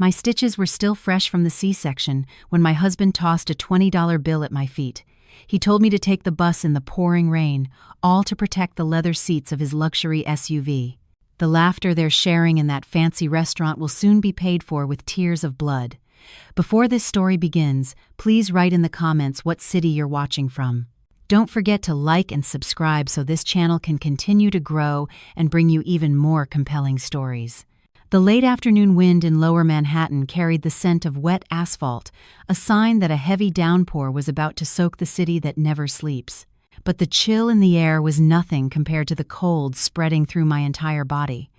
My stitches were still fresh from the C-section when my husband tossed a $20 bill at my feet. He told me to take the bus in the pouring rain, all to protect the leather seats of his luxury SUV. The laughter they're sharing in that fancy restaurant will soon be paid for with tears of blood. Before this story begins, please write in the comments what city you're watching from. Don't forget to like and subscribe so this channel can continue to grow and bring you even more compelling stories. The late afternoon wind in lower Manhattan carried the scent of wet asphalt, a sign that a heavy downpour was about to soak the city that never sleeps. But the chill in the air was nothing compared to the cold spreading through my entire body.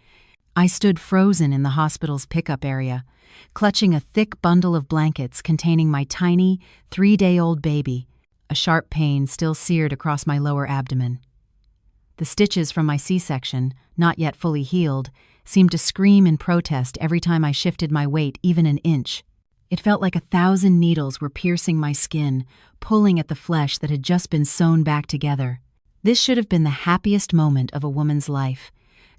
I stood frozen in the hospital's pickup area, clutching a thick bundle of blankets containing my tiny, 3-day-old baby, a sharp pain still seared across my lower abdomen. The stitches from my C-section, not yet fully healed, seemed to scream in protest every time I shifted my weight even an inch. It felt like 1,000 needles were piercing my skin, pulling at the flesh that had just been sewn back together. This should have been the happiest moment of a woman's life.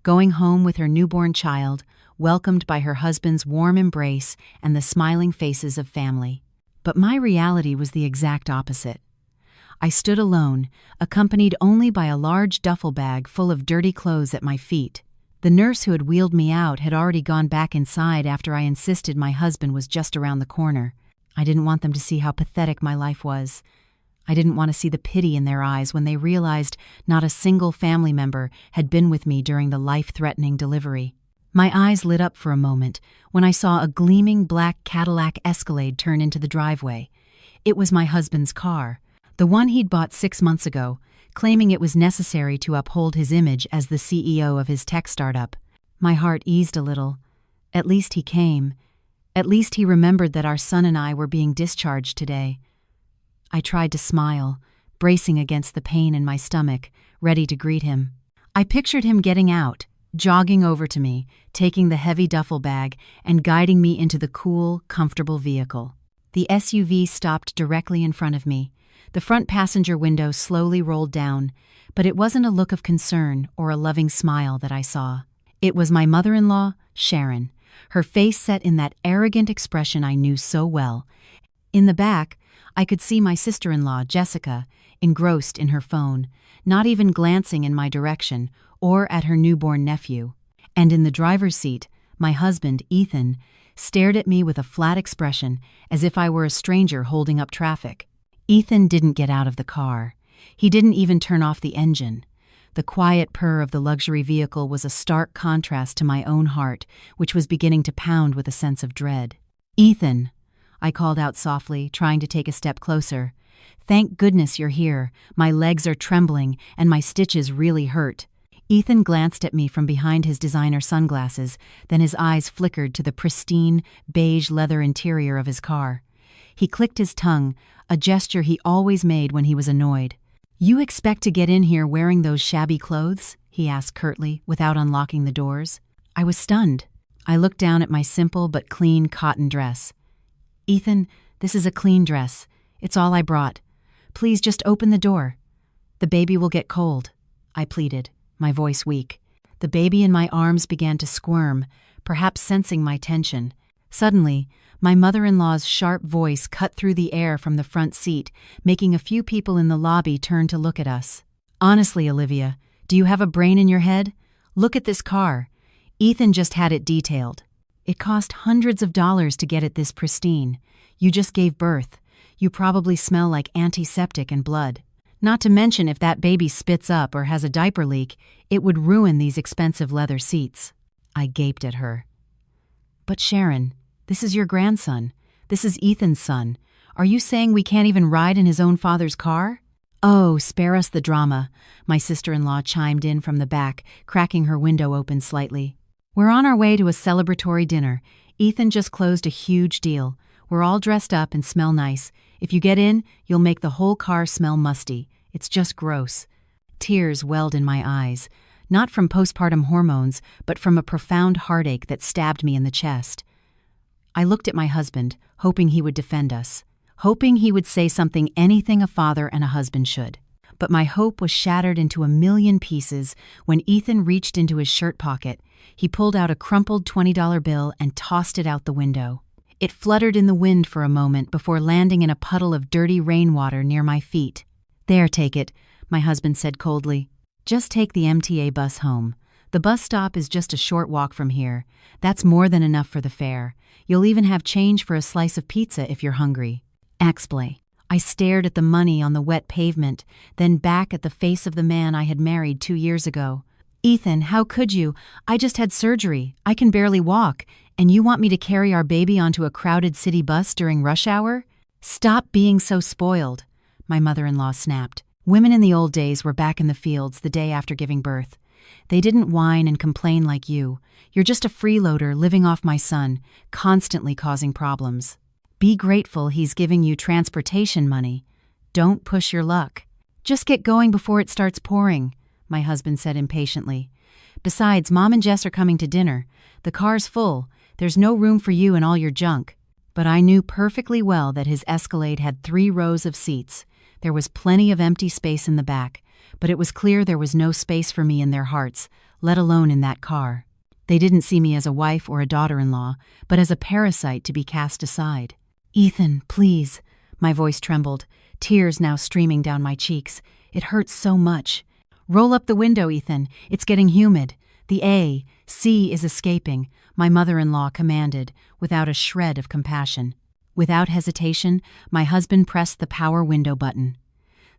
Going home with her newborn child, welcomed by her husband's warm embrace and the smiling faces of family. But my reality was the exact opposite. I stood alone, accompanied only by a large duffel bag full of dirty clothes at my feet. The nurse who had wheeled me out had already gone back inside after I insisted my husband was just around the corner. I didn't want them to see how pathetic my life was. I didn't want to see the pity in their eyes when they realized not a single family member had been with me during the life-threatening delivery. My eyes lit up for a moment when I saw a gleaming black Cadillac Escalade turn into the driveway. It was my husband's car, the one he'd bought 6 months ago, claiming it was necessary to uphold his image as the CEO of his tech startup. My heart eased a little. At least he came. At least he remembered that our son and I were being discharged today. I tried to smile, bracing against the pain in my stomach, ready to greet him. I pictured him getting out, jogging over to me, taking the heavy duffel bag, and guiding me into the cool, comfortable vehicle. The SUV stopped directly in front of me. The front passenger window slowly rolled down, but it wasn't a look of concern or a loving smile that I saw. It was my mother-in-law, Sharon, her face set in that arrogant expression I knew so well. In the back, I could see my sister-in-law, Jessica, engrossed in her phone, not even glancing in my direction or at her newborn nephew. And in the driver's seat, my husband, Ethan, stared at me with a flat expression as if I were a stranger holding up traffic. Ethan didn't get out of the car. He didn't even turn off the engine. The quiet purr of the luxury vehicle was a stark contrast to my own heart, which was beginning to pound with a sense of dread. "Ethan," I called out softly, trying to take a step closer. "Thank goodness you're here. My legs are trembling, and my stitches really hurt." Ethan glanced at me from behind his designer sunglasses, then his eyes flickered to the pristine, beige leather interior of his car. He clicked his tongue, a gesture he always made when he was annoyed. "You expect to get in here wearing those shabby clothes?" he asked curtly, without unlocking the doors. I was stunned. I looked down at my simple but clean cotton dress. "Ethan, this is a clean dress. It's all I brought. Please just open the door. The baby will get cold," I pleaded, my voice weak. The baby in my arms began to squirm, perhaps sensing my tension. Suddenly, my mother-in-law's sharp voice cut through the air from the front seat, making a few people in the lobby turn to look at us. "Honestly, Olivia, do you have a brain in your head? Look at this car. Ethan just had it detailed. It cost hundreds of dollars to get it this pristine. You just gave birth. You probably smell like antiseptic and blood. Not to mention if that baby spits up or has a diaper leak, it would ruin these expensive leather seats." I gaped at her. "But Sharon, this is your grandson. This is Ethan's son. Are you saying we can't even ride in his own father's car?" "Oh, spare us the drama," my sister-in-law chimed in from the back, cracking her window open slightly. "We're on our way to a celebratory dinner. Ethan just closed a huge deal. We're all dressed up and smell nice. If you get in, you'll make the whole car smell musty. It's just gross." Tears welled in my eyes, not from postpartum hormones, but from a profound heartache that stabbed me in the chest. I looked at my husband, hoping he would defend us, hoping he would say anything a father and a husband should. but my hope was shattered into a million pieces when Ethan reached into his shirt pocket. He pulled out a crumpled $20 bill and tossed it out the window. It fluttered in the wind for a moment before landing in a puddle of dirty rainwater near my feet. "There, take it," my husband said coldly. "Just take the MTA bus home. The bus stop is just a short walk from here. That's more than enough for the fare. You'll even have change for a slice of pizza if you're hungry." Axplay. I stared at the money on the wet pavement, then back at the face of the man I had married 2 years ago. "Ethan, how could you? I just had surgery. I can barely walk. And you want me to carry our baby onto a crowded city bus during rush hour? Stop being so spoiled," my mother-in-law snapped. Women in the old days were back in the fields the day after giving birth. They didn't whine and complain like you. You're just a freeloader living off my son, constantly causing problems. Be grateful he's giving you transportation money. Don't push your luck. Just get going before it starts pouring, my husband said impatiently. Besides, Mom and Jess are coming to dinner. The car's full. There's no room for you and all your junk. But I knew perfectly well that his Escalade had 3 rows of seats. There was plenty of empty space in the back, but it was clear there was no space for me in their hearts, let alone in that car. They didn't see me as a wife or a daughter-in-law, but as a parasite to be cast aside. "Ethan, please." My voice trembled, tears now streaming down my cheeks. It hurts so much. "Roll up the window, Ethan. It's getting humid. The AC is escaping," my mother-in-law commanded, without a shred of compassion. Without hesitation, my husband pressed the power window button.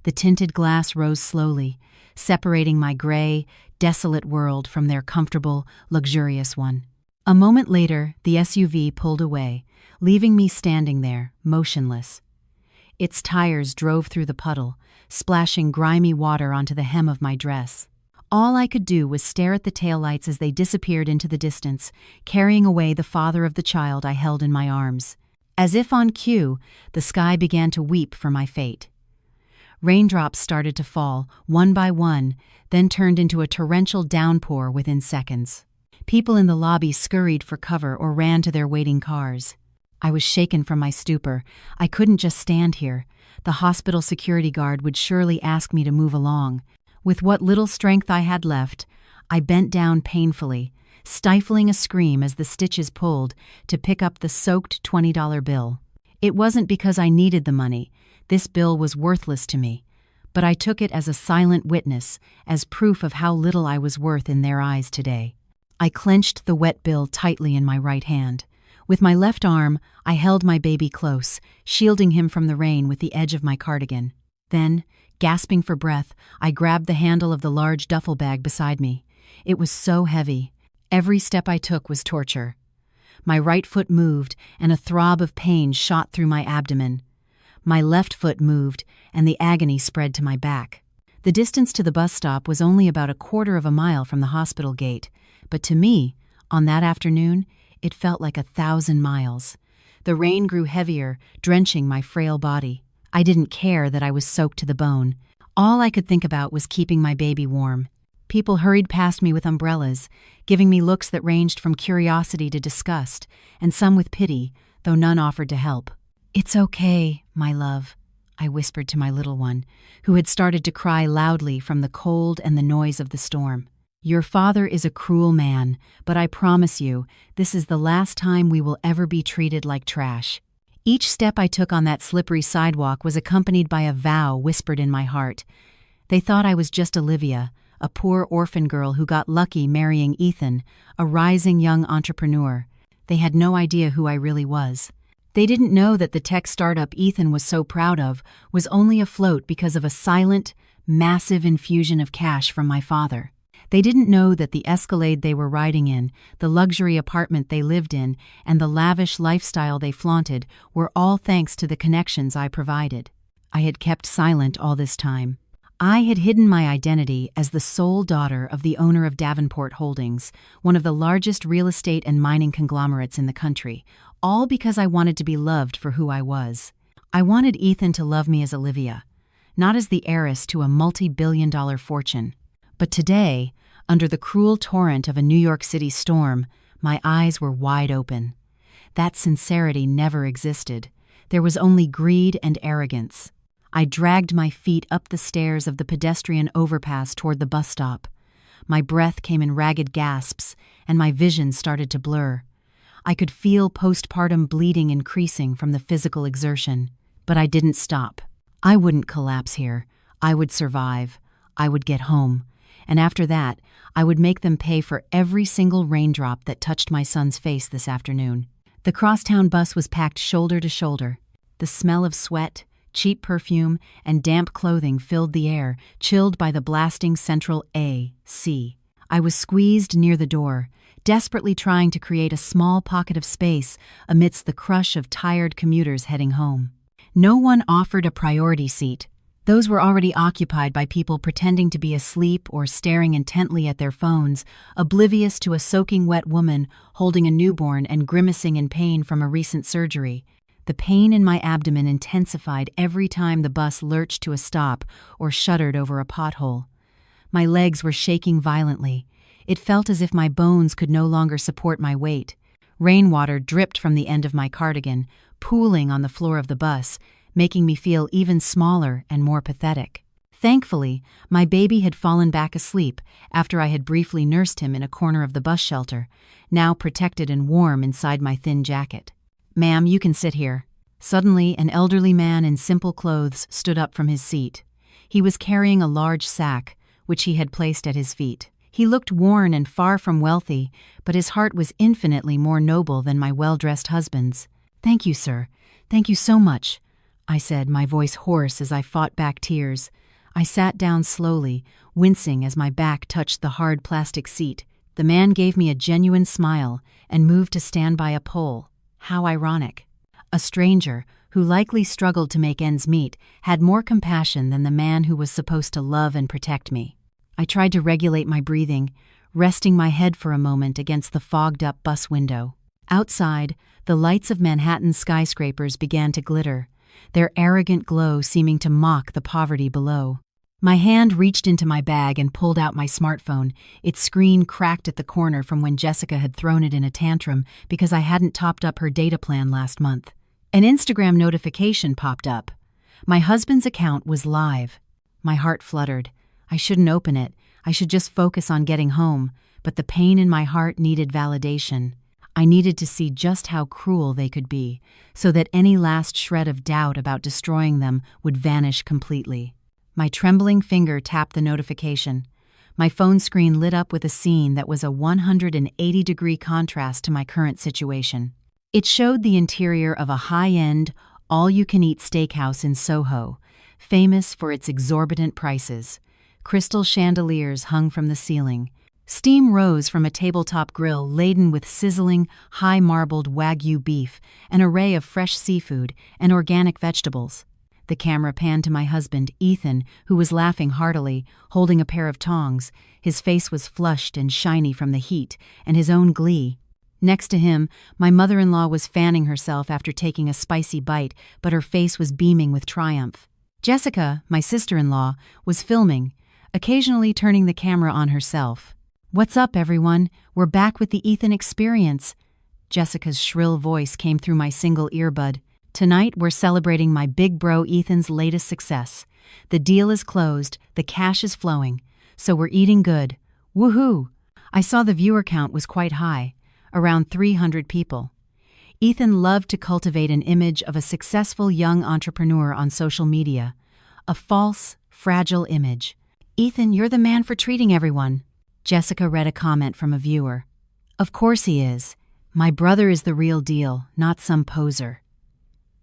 The tinted glass rose slowly, separating my gray, desolate world from their comfortable, luxurious one. A moment later, the SUV pulled away, leaving me standing there, motionless. Its tires drove through the puddle, splashing grimy water onto the hem of my dress. All I could do was stare at the taillights as they disappeared into the distance, carrying away the father of the child I held in my arms. As if on cue, the sky began to weep for my fate. Raindrops started to fall, one by one, then turned into a torrential downpour within seconds. People in the lobby scurried for cover or ran to their waiting cars. I was shaken from my stupor. I couldn't just stand here. The hospital security guard would surely ask me to move along. With what little strength I had left, I bent down painfully, stifling a scream as the stitches pulled to pick up the soaked $20 bill. It wasn't because I needed the money. This bill was worthless to me. But I took it as a silent witness, as proof of how little I was worth in their eyes today. I clenched the wet bill tightly in my right hand. With my left arm, I held my baby close, shielding him from the rain with the edge of my cardigan. Then, gasping for breath, I grabbed the handle of the large duffel bag beside me. It was so heavy. Every step I took was torture. My right foot moved, and a throb of pain shot through my abdomen. My left foot moved, and the agony spread to my back. The distance to the bus stop was only about a quarter of a mile from the hospital gate, but to me, on that afternoon, it felt like 1,000 miles. The rain grew heavier, drenching my frail body. I didn't care that I was soaked to the bone. All I could think about was keeping my baby warm. People hurried past me with umbrellas, giving me looks that ranged from curiosity to disgust, and some with pity, though none offered to help. "It's okay, my love," I whispered to my little one, who had started to cry loudly from the cold and the noise of the storm. "Your father is a cruel man, but I promise you, this is the last time we will ever be treated like trash." Each step I took on that slippery sidewalk was accompanied by a vow whispered in my heart. They thought I was just Olivia, a poor orphan girl who got lucky marrying Ethan, a rising young entrepreneur. They had no idea who I really was. They didn't know that the tech startup Ethan was so proud of was only afloat because of a silent, massive infusion of cash from my father. They didn't know that the Escalade they were riding in, the luxury apartment they lived in, and the lavish lifestyle they flaunted were all thanks to the connections I provided. I had kept silent all this time. I had hidden my identity as the sole daughter of the owner of Davenport Holdings, one of the largest real estate and mining conglomerates in the country, all because I wanted to be loved for who I was. I wanted Ethan to love me as Olivia, not as the heiress to a multi-billion-dollar fortune. But today, under the cruel torrent of a New York City storm, my eyes were wide open. That sincerity never existed. There was only greed and arrogance. I dragged my feet up the stairs of the pedestrian overpass toward the bus stop. My breath came in ragged gasps, and my vision started to blur. I could feel postpartum bleeding increasing from the physical exertion, but I didn't stop. I wouldn't collapse here. I would survive. I would get home. And after that, I would make them pay for every single raindrop that touched my son's face this afternoon. The crosstown bus was packed shoulder to shoulder. The smell of sweat, cheap perfume, and damp clothing filled the air, chilled by the blasting central AC. I was squeezed near the door, desperately trying to create a small pocket of space amidst the crush of tired commuters heading home. No one offered a priority seat. Those were already occupied by people pretending to be asleep or staring intently at their phones, oblivious to a soaking wet woman holding a newborn and grimacing in pain from a recent surgery. The pain in my abdomen intensified every time the bus lurched to a stop or shuddered over a pothole. My legs were shaking violently. It felt as if my bones could no longer support my weight. Rainwater dripped from the end of my cardigan, pooling on the floor of the bus, making me feel even smaller and more pathetic. Thankfully, my baby had fallen back asleep after I had briefly nursed him in a corner of the bus shelter, now protected and warm inside my thin jacket. "Ma'am, you can sit here." Suddenly, an elderly man in simple clothes stood up from his seat. He was carrying a large sack, which he had placed at his feet. He looked worn and far from wealthy, but his heart was infinitely more noble than my well-dressed husband's. "Thank you, sir. Thank you so much," I said, my voice hoarse as I fought back tears. I sat down slowly, wincing as my back touched the hard plastic seat. The man gave me a genuine smile and moved to stand by a pole. How ironic. A stranger, who likely struggled to make ends meet, had more compassion than the man who was supposed to love and protect me. I tried to regulate my breathing, resting my head for a moment against the fogged-up bus window. Outside, the lights of Manhattan's skyscrapers began to glitter, their arrogant glow seeming to mock the poverty below. My hand reached into my bag and pulled out my smartphone, its screen cracked at the corner from when Jessica had thrown it in a tantrum because I hadn't topped up her data plan last month. An Instagram notification popped up. My husband's account was live. My heart fluttered. I shouldn't open it. I should just focus on getting home, but the pain in my heart needed validation. I needed to see just how cruel they could be, so that any last shred of doubt about destroying them would vanish completely. My trembling finger tapped the notification. My phone screen lit up with a scene that was a 180-degree contrast to my current situation. It showed the interior of a high-end, all-you-can-eat steakhouse in Soho, famous for its exorbitant prices. Crystal chandeliers hung from the ceiling. Steam rose from a tabletop grill laden with sizzling, high-marbled Wagyu beef, an array of fresh seafood, and organic vegetables. The camera panned to my husband, Ethan, who was laughing heartily, holding a pair of tongs. His face was flushed and shiny from the heat, and his own glee. Next to him, my mother-in-law was fanning herself after taking a spicy bite, but her face was beaming with triumph. Jessica, my sister-in-law, was filming, occasionally turning the camera on herself. "What's up, everyone? We're back with the Ethan Experience." Jessica's shrill voice came through my single earbud. "Tonight, we're celebrating my big bro Ethan's latest success. The deal is closed, the cash is flowing, so we're eating good. Woohoo!" I saw the viewer count was quite high, around 300 people. Ethan loved to cultivate an image of a successful young entrepreneur on social media. A false, fragile image. "Ethan, you're the man for treating everyone." Jessica read a comment from a viewer. "Of course he is. My brother is the real deal, not some poser."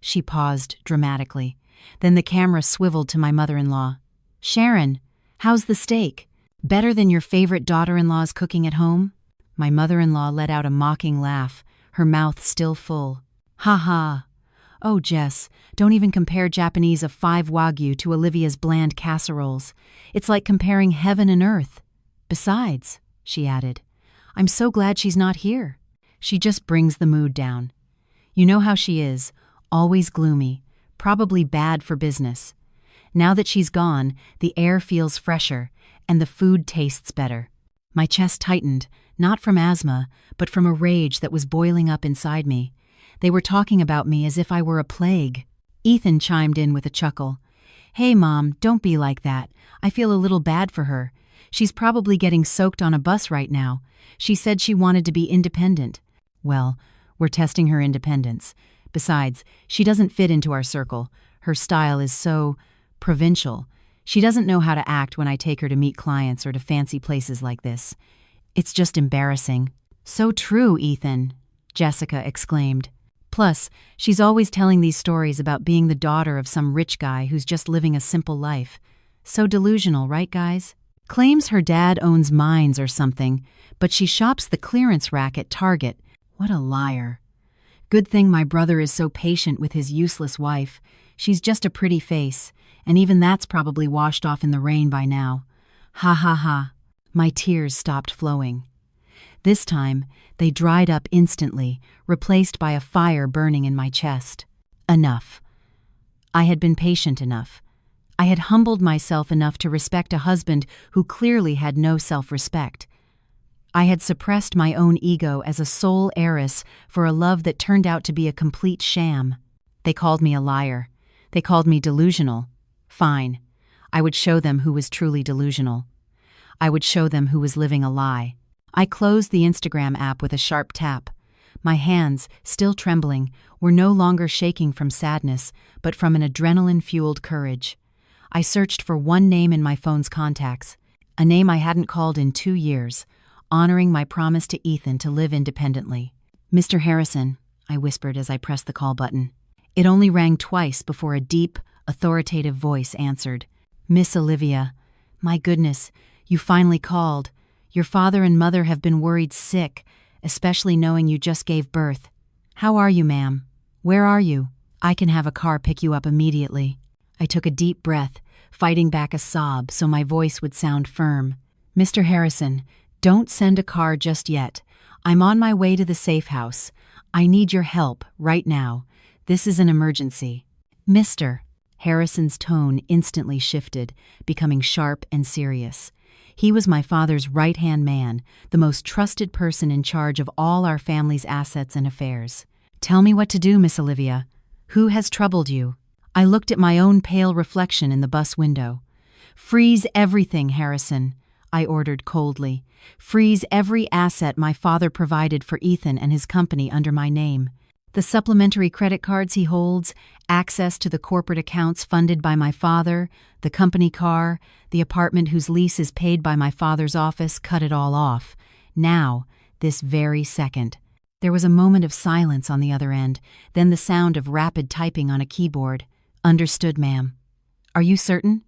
She paused dramatically. Then the camera swiveled to my mother-in-law. "Sharon, how's the steak? Better than your favorite daughter-in-law's cooking at home?" My mother-in-law let out a mocking laugh, her mouth still full. "Ha ha. Oh, Jess, don't even compare Japanese of 5 Wagyu to Olivia's bland casseroles. It's like comparing heaven and earth. Besides," she added, "I'm so glad she's not here. She just brings the mood down. You know how she is, always gloomy, probably bad for business. Now that she's gone, the air feels fresher, and the food tastes better." My chest tightened, not from asthma, but from a rage that was boiling up inside me. They were talking about me as if I were a plague. Ethan chimed in with a chuckle. Hey, Mom, don't be like that. I feel a little bad for her. She's probably getting soaked on a bus right now. She said she wanted to be independent. Well, we're testing her independence. Besides, she doesn't fit into our circle. Her style is so provincial. She doesn't know how to act when I take her to meet clients or to fancy places like this. It's just embarrassing. So true, Ethan, Jessica exclaimed. Plus, she's always telling these stories about being the daughter of some rich guy who's just living a simple life. So delusional, right, guys? Claims her dad owns mines or something, but she shops the clearance rack at Target. What a liar. Good thing my brother is so patient with his useless wife. She's just a pretty face, and even that's probably washed off in the rain by now. Ha ha ha. My tears stopped flowing. This time, they dried up instantly, replaced by a fire burning in my chest. Enough. I had been patient enough. I had humbled myself enough to respect a husband who clearly had no self-respect. I had suppressed my own ego as a sole heiress for a love that turned out to be a complete sham. They called me a liar. They called me delusional. Fine. I would show them who was truly delusional. I would show them who was living a lie. I closed the Instagram app with a sharp tap. My hands, still trembling, were no longer shaking from sadness, but from an adrenaline-fueled courage. I searched for one name in my phone's contacts, a name I hadn't called in 2 years, honoring my promise to Ethan to live independently. Mr. Harrison, I whispered as I pressed the call button. It only rang twice before a deep, authoritative voice answered. Miss Olivia, my goodness, you finally called. Your father and mother have been worried sick, especially knowing you just gave birth. How are you, ma'am? Where are you? I can have a car pick you up immediately. I took a deep breath, fighting back a sob so my voice would sound firm. Mr. Harrison, don't send a car just yet. I'm on my way to the safe house. I need your help right now. This is an emergency. Mr. Harrison's tone instantly shifted, becoming sharp and serious. He was my father's right-hand man, the most trusted person in charge of all our family's assets and affairs. Tell me what to do, Miss Olivia. Who has troubled you? I looked at my own pale reflection in the bus window. Freeze everything, Harrison, I ordered coldly. Freeze every asset my father provided for Ethan and his company under my name. The supplementary credit cards he holds, access to the corporate accounts funded by my father, the company car, the apartment whose lease is paid by my father's office, cut it all off. Now, this very second. There was a moment of silence on the other end, then the sound of rapid typing on a keyboard. Understood, ma'am. Are you certain?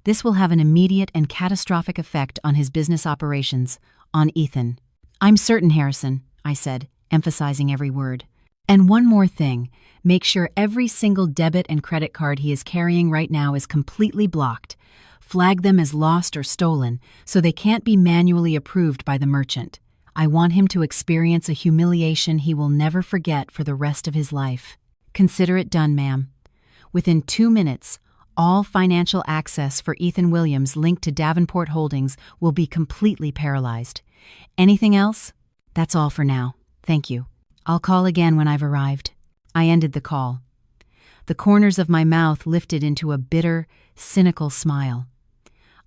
This will have an immediate and catastrophic effect on his business operations, on Ethan. I'm certain, Harrison, I said, emphasizing every word. And one more thing, make sure every single debit and credit card he is carrying right now is completely blocked. Flag them as lost or stolen so they can't be manually approved by the merchant. I want him to experience a humiliation he will never forget for the rest of his life. Consider it done, ma'am. Within 2 minutes, all financial access for Ethan Williams linked to Davenport Holdings will be completely paralyzed. Anything else? That's all for now. Thank you. I'll call again when I've arrived. I ended the call. The corners of my mouth lifted into a bitter, cynical smile.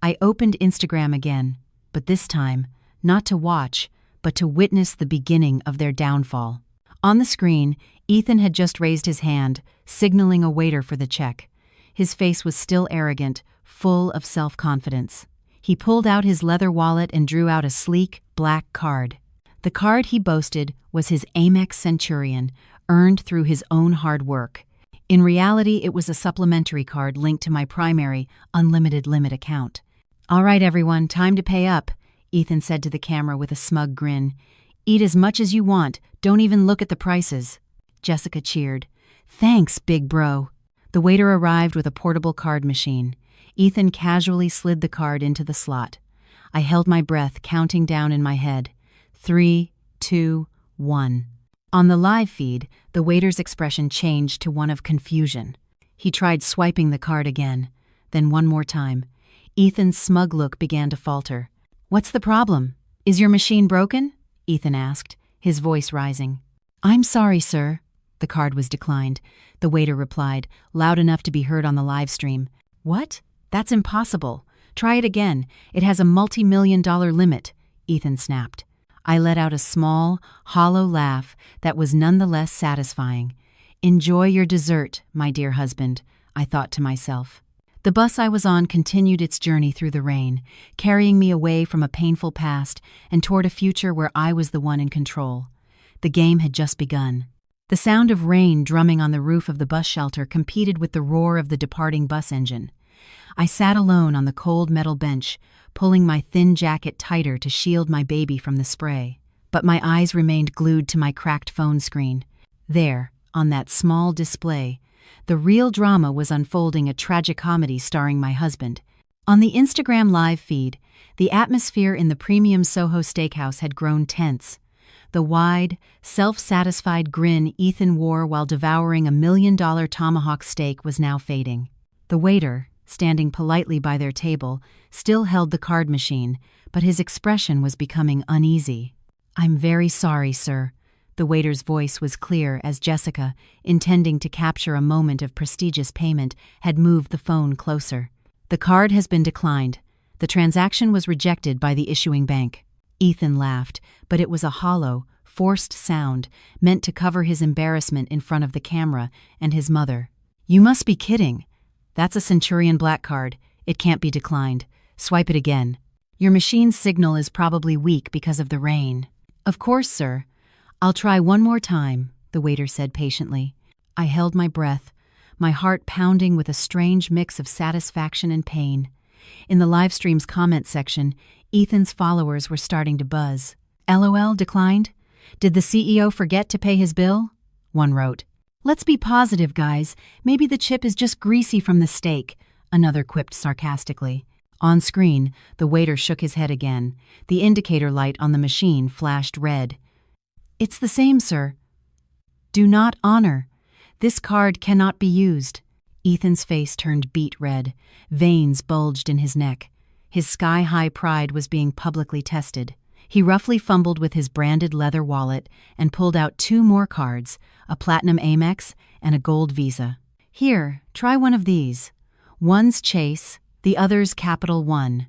I opened Instagram again, but this time, not to watch, but to witness the beginning of their downfall. On the screen, Ethan had just raised his hand, signaling a waiter for the check. His face was still arrogant, full of self-confidence. He pulled out his leather wallet and drew out a sleek, black card. The card he boasted was his Amex Centurion, earned through his own hard work. In reality, it was a supplementary card linked to my primary, unlimited limit account. All right, everyone, time to pay up, Ethan said to the camera with a smug grin. Eat as much as you want, don't even look at the prices. Jessica cheered. Thanks, big bro. The waiter arrived with a portable card machine. Ethan casually slid the card into the slot. I held my breath, counting down in my head. 3, 2, 1. On the live feed, the waiter's expression changed to one of confusion. He tried swiping the card again, then one more time. Ethan's smug look began to falter. What's the problem? Is your machine broken? Ethan asked, his voice rising. I'm sorry, sir. The card was declined. The waiter replied, loud enough to be heard on the live stream. What? That's impossible. Try it again. It has a multi-million-dollar limit, Ethan snapped. I let out a small, hollow laugh that was nonetheless satisfying. Enjoy your dessert, my dear husband, I thought to myself. The bus I was on continued its journey through the rain, carrying me away from a painful past and toward a future where I was the one in control. The game had just begun. The sound of rain drumming on the roof of the bus shelter competed with the roar of the departing bus engine. I sat alone on the cold metal bench, pulling my thin jacket tighter to shield my baby from the spray. But my eyes remained glued to my cracked phone screen. There, on that small display, the real drama was unfolding, a tragicomedy starring my husband. On the Instagram live feed, the atmosphere in the premium Soho steakhouse had grown tense. The wide, self-satisfied grin Ethan wore while devouring $1 million tomahawk steak was now fading. The waiter, standing politely by their table, still held the card machine, but his expression was becoming uneasy. "I'm very sorry, sir." The waiter's voice was clear as Jessica, intending to capture a moment of prestigious payment, had moved the phone closer. "The card has been declined. The transaction was rejected by the issuing bank." Ethan laughed, but it was a hollow, forced sound meant to cover his embarrassment in front of the camera and his mother. "You must be kidding. That's a Centurion Black card. It can't be declined. Swipe it again. Your machine's signal is probably weak because of the rain." "Of course, sir. I'll try one more time," the waiter said patiently. I held my breath, my heart pounding with a strange mix of satisfaction and pain. In the livestream's comment section, Ethan's followers were starting to buzz. "LOL declined? Did the CEO forget to pay his bill?" One wrote. "Let's be positive, guys. Maybe the chip is just greasy from the steak," another quipped sarcastically. On screen, the waiter shook his head again. The indicator light on the machine flashed red. "It's the same, sir." "Do not honor. This card cannot be used." Ethan's face turned beet red. Veins bulged in his neck. His sky-high pride was being publicly tested. He roughly fumbled with his branded leather wallet and pulled out 2 more cards, a Platinum Amex and a Gold Visa. "Here, try one of these. One's Chase, the other's Capital One.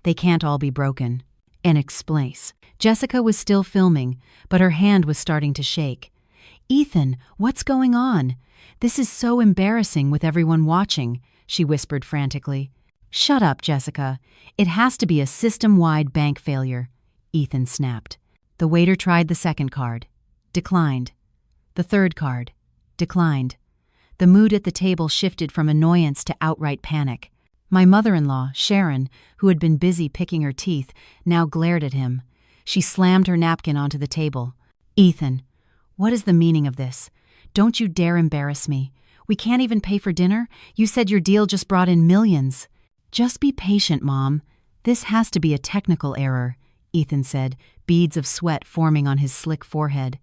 They can't all be broken." And explains. Jessica was still filming, but her hand was starting to shake. "Ethan, what's going on? This is so embarrassing with everyone watching," she whispered frantically. "Shut up, Jessica. It has to be a system-wide bank failure," Ethan snapped. The waiter tried the second card. Declined. The third card. Declined. The mood at the table shifted from annoyance to outright panic. My mother-in-law, Sharon, who had been busy picking her teeth, now glared at him. She slammed her napkin onto the table. "Ethan, what is the meaning of this? Don't you dare embarrass me. We can't even pay for dinner? You said your deal just brought in millions." "Just be patient, Mom. This has to be a technical error," Ethan said, beads of sweat forming on his slick forehead.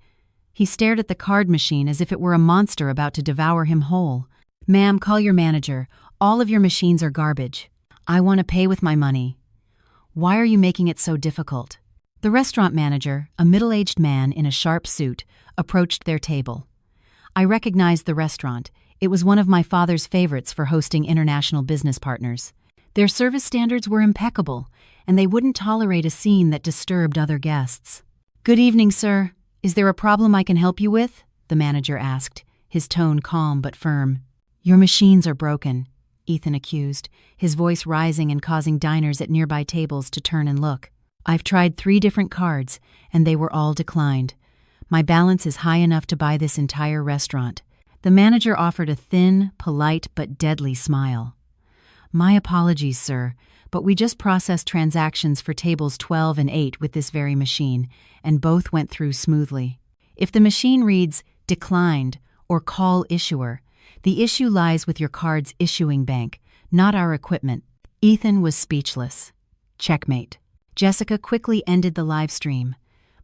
He stared at the card machine as if it were a monster about to devour him whole. "Ma'am, call your manager. All of your machines are garbage. I want to pay with my money." "Why are you making it so difficult?" The restaurant manager, a middle-aged man in a sharp suit, approached their table. I recognized the restaurant. It was one of my father's favorites for hosting international business partners. Their service standards were impeccable, and they wouldn't tolerate a scene that disturbed other guests. "Good evening, sir. Is there a problem I can help you with?" the manager asked, his tone calm but firm. "Your machines are broken," Ethan accused, his voice rising and causing diners at nearby tables to turn and look. "I've tried 3 different cards, and they were all declined. My balance is high enough to buy this entire restaurant." The manager offered a thin, polite, but deadly smile. "My apologies, sir, but we just processed transactions for tables 12 and 8 with this very machine, and both went through smoothly. If the machine reads declined or call issuer, the issue lies with your card's issuing bank, not our equipment." Ethan was speechless. Checkmate. Jessica quickly ended the live stream.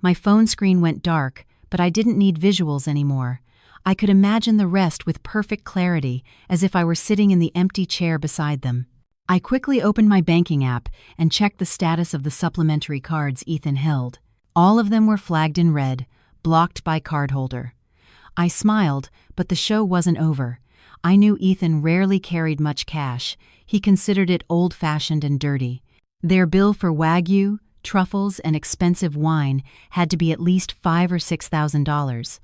My phone screen went dark, but I didn't need visuals anymore. I could imagine the rest with perfect clarity, as if I were sitting in the empty chair beside them. I quickly opened my banking app and checked the status of the supplementary cards Ethan held. All of them were flagged in red, blocked by cardholder. I smiled, but the show wasn't over. I knew Ethan rarely carried much cash. He considered it old-fashioned and dirty. Their bill for Wagyu, truffles, and expensive wine had to be at least $5,000 or $6,000.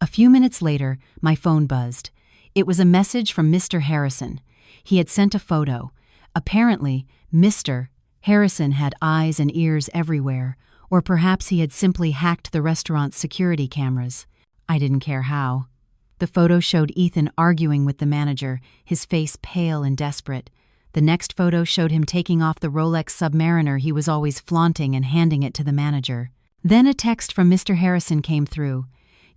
A few minutes later, my phone buzzed. It was a message from Mr. Harrison. He had sent a photo. Apparently, Mr. Harrison had eyes and ears everywhere, or perhaps he had simply hacked the restaurant's security cameras. I didn't care how. The photo showed Ethan arguing with the manager, his face pale and desperate. The next photo showed him taking off the Rolex Submariner he was always flaunting and handing it to the manager. Then a text from Mr. Harrison came through.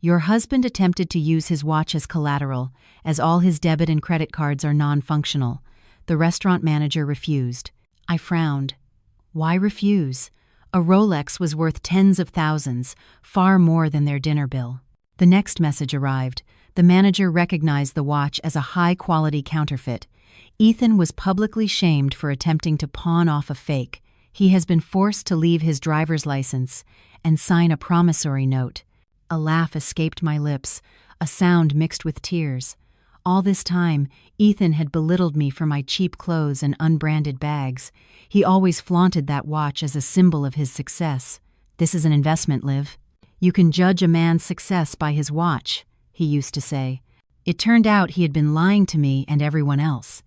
Your husband attempted to use his watch as collateral, as all his debit and credit cards are non-functional. The restaurant manager refused. I frowned. Why refuse? A Rolex was worth tens of thousands, far more than their dinner bill. The next message arrived. The manager recognized the watch as a high-quality counterfeit. Ethan was publicly shamed for attempting to pawn off a fake. He has been forced to leave his driver's license and sign a promissory note. A laugh escaped my lips, a sound mixed with tears. All this time, Ethan had belittled me for my cheap clothes and unbranded bags. He always flaunted that watch as a symbol of his success. This is an investment, Liv. You can judge a man's success by his watch, he used to say. It turned out he had been lying to me and everyone else.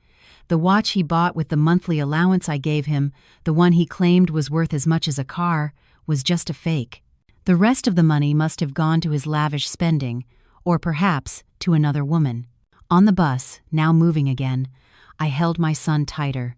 The watch he bought with the monthly allowance I gave him, the one he claimed was worth as much as a car, was just a fake. The rest of the money must have gone to his lavish spending, or perhaps to another woman. On the bus, now moving again, I held my son tighter.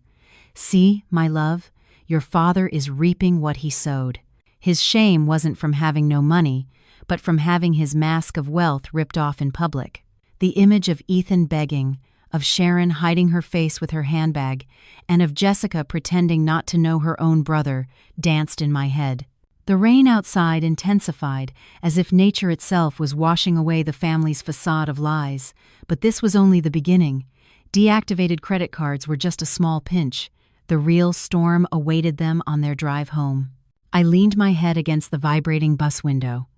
See, my love, your father is reaping what he sowed. His shame wasn't from having no money, but from having his mask of wealth ripped off in public. The image of Ethan begging, of Sharon hiding her face with her handbag, and of Jessica pretending not to know her own brother danced in my head. The rain outside intensified, as if nature itself was washing away the family's facade of lies. But this was only the beginning. Deactivated credit cards were just a small pinch. The real storm awaited them on their drive home. I leaned my head against the vibrating bus window.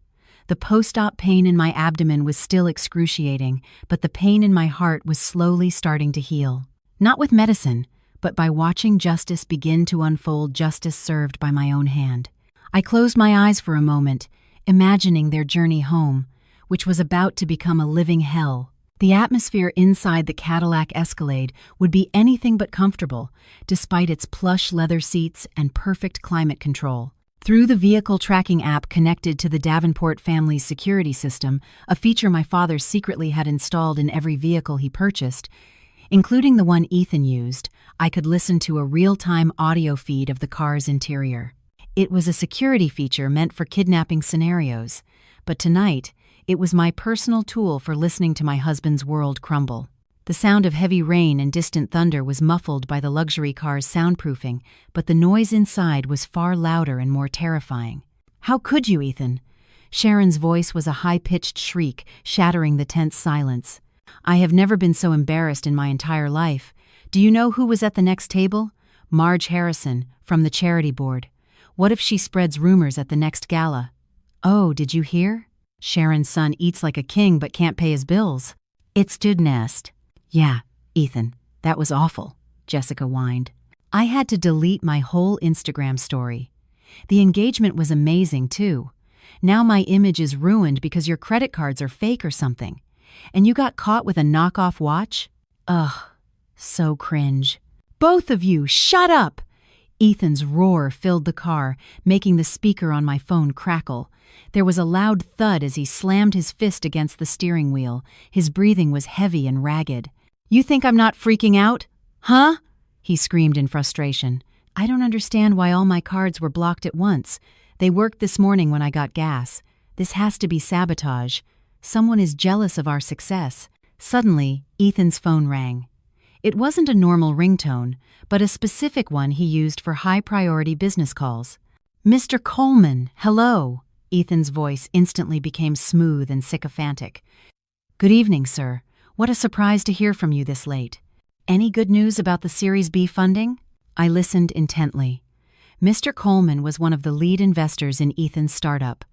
The post-op pain in my abdomen was still excruciating, but the pain in my heart was slowly starting to heal. Not with medicine, but by watching justice begin to unfold, justice served by my own hand. I closed my eyes for a moment, imagining their journey home, which was about to become a living hell. The atmosphere inside the Cadillac Escalade would be anything but comfortable, despite its plush leather seats and perfect climate control. Through the vehicle tracking app connected to the Davenport family's security system, a feature my father secretly had installed in every vehicle he purchased, including the one Ethan used, I could listen to a real-time audio feed of the car's interior. It was a security feature meant for kidnapping scenarios, but tonight, it was my personal tool for listening to my husband's world crumble. The sound of heavy rain and distant thunder was muffled by the luxury car's soundproofing, but the noise inside was far louder and more terrifying. How could you, Ethan? Sharon's voice was a high-pitched shriek, shattering the tense silence. I have never been so embarrassed in my entire life. Do you know who was at the next table? Marge Harrison, from the charity board. What if she spreads rumors at the next gala? Oh, did you hear? Sharon's son eats like a king but can't pay his bills. It's dude nest. Yeah, Ethan, that was awful, Jessica whined. I had to delete my whole Instagram story. The engagement was amazing, too. Now my image is ruined because your credit cards are fake or something. And you got caught with a knockoff watch? Ugh, so cringe. Both of you, shut up! Ethan's roar filled the car, making the speaker on my phone crackle. There was a loud thud as he slammed his fist against the steering wheel. His breathing was heavy and ragged. You think I'm not freaking out? Huh? He screamed in frustration. I don't understand why all my cards were blocked at once. They worked this morning when I got gas. This has to be sabotage. Someone is jealous of our success. Suddenly, Ethan's phone rang. It wasn't a normal ringtone, but a specific one he used for high-priority business calls. Mr. Coleman, hello. Ethan's voice instantly became smooth and sycophantic. Good evening, sir. What a surprise to hear from you this late. Any good news about the Series B funding? I listened intently. Mr. Coleman was one of the lead investors in Ethan's startup.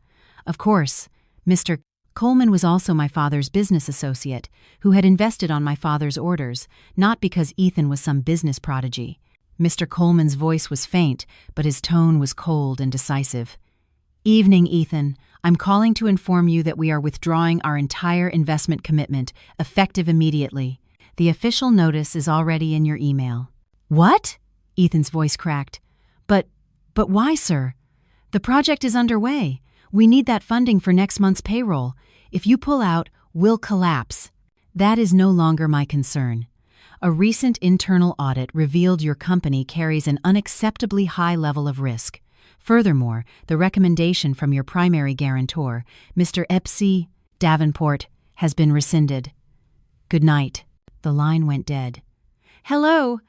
Of course, Mr. Coleman was also my father's business associate, who had invested on my father's orders, not because Ethan was some business prodigy. Mr. Coleman's voice was faint, but his tone was cold and decisive. "Evening, Ethan. I'm calling to inform you that we are withdrawing our entire investment commitment, effective immediately. The official notice is already in your email." "What?" Ethan's voice cracked. But why, sir? The project is underway. We need that funding for next month's payroll. If you pull out, we'll collapse." "That is no longer my concern. A recent internal audit revealed your company carries an unacceptably high level of risk. Furthermore, the recommendation from your primary guarantor, Mr. Epsi Davenport, has been rescinded. Good night." The line went dead. Hello,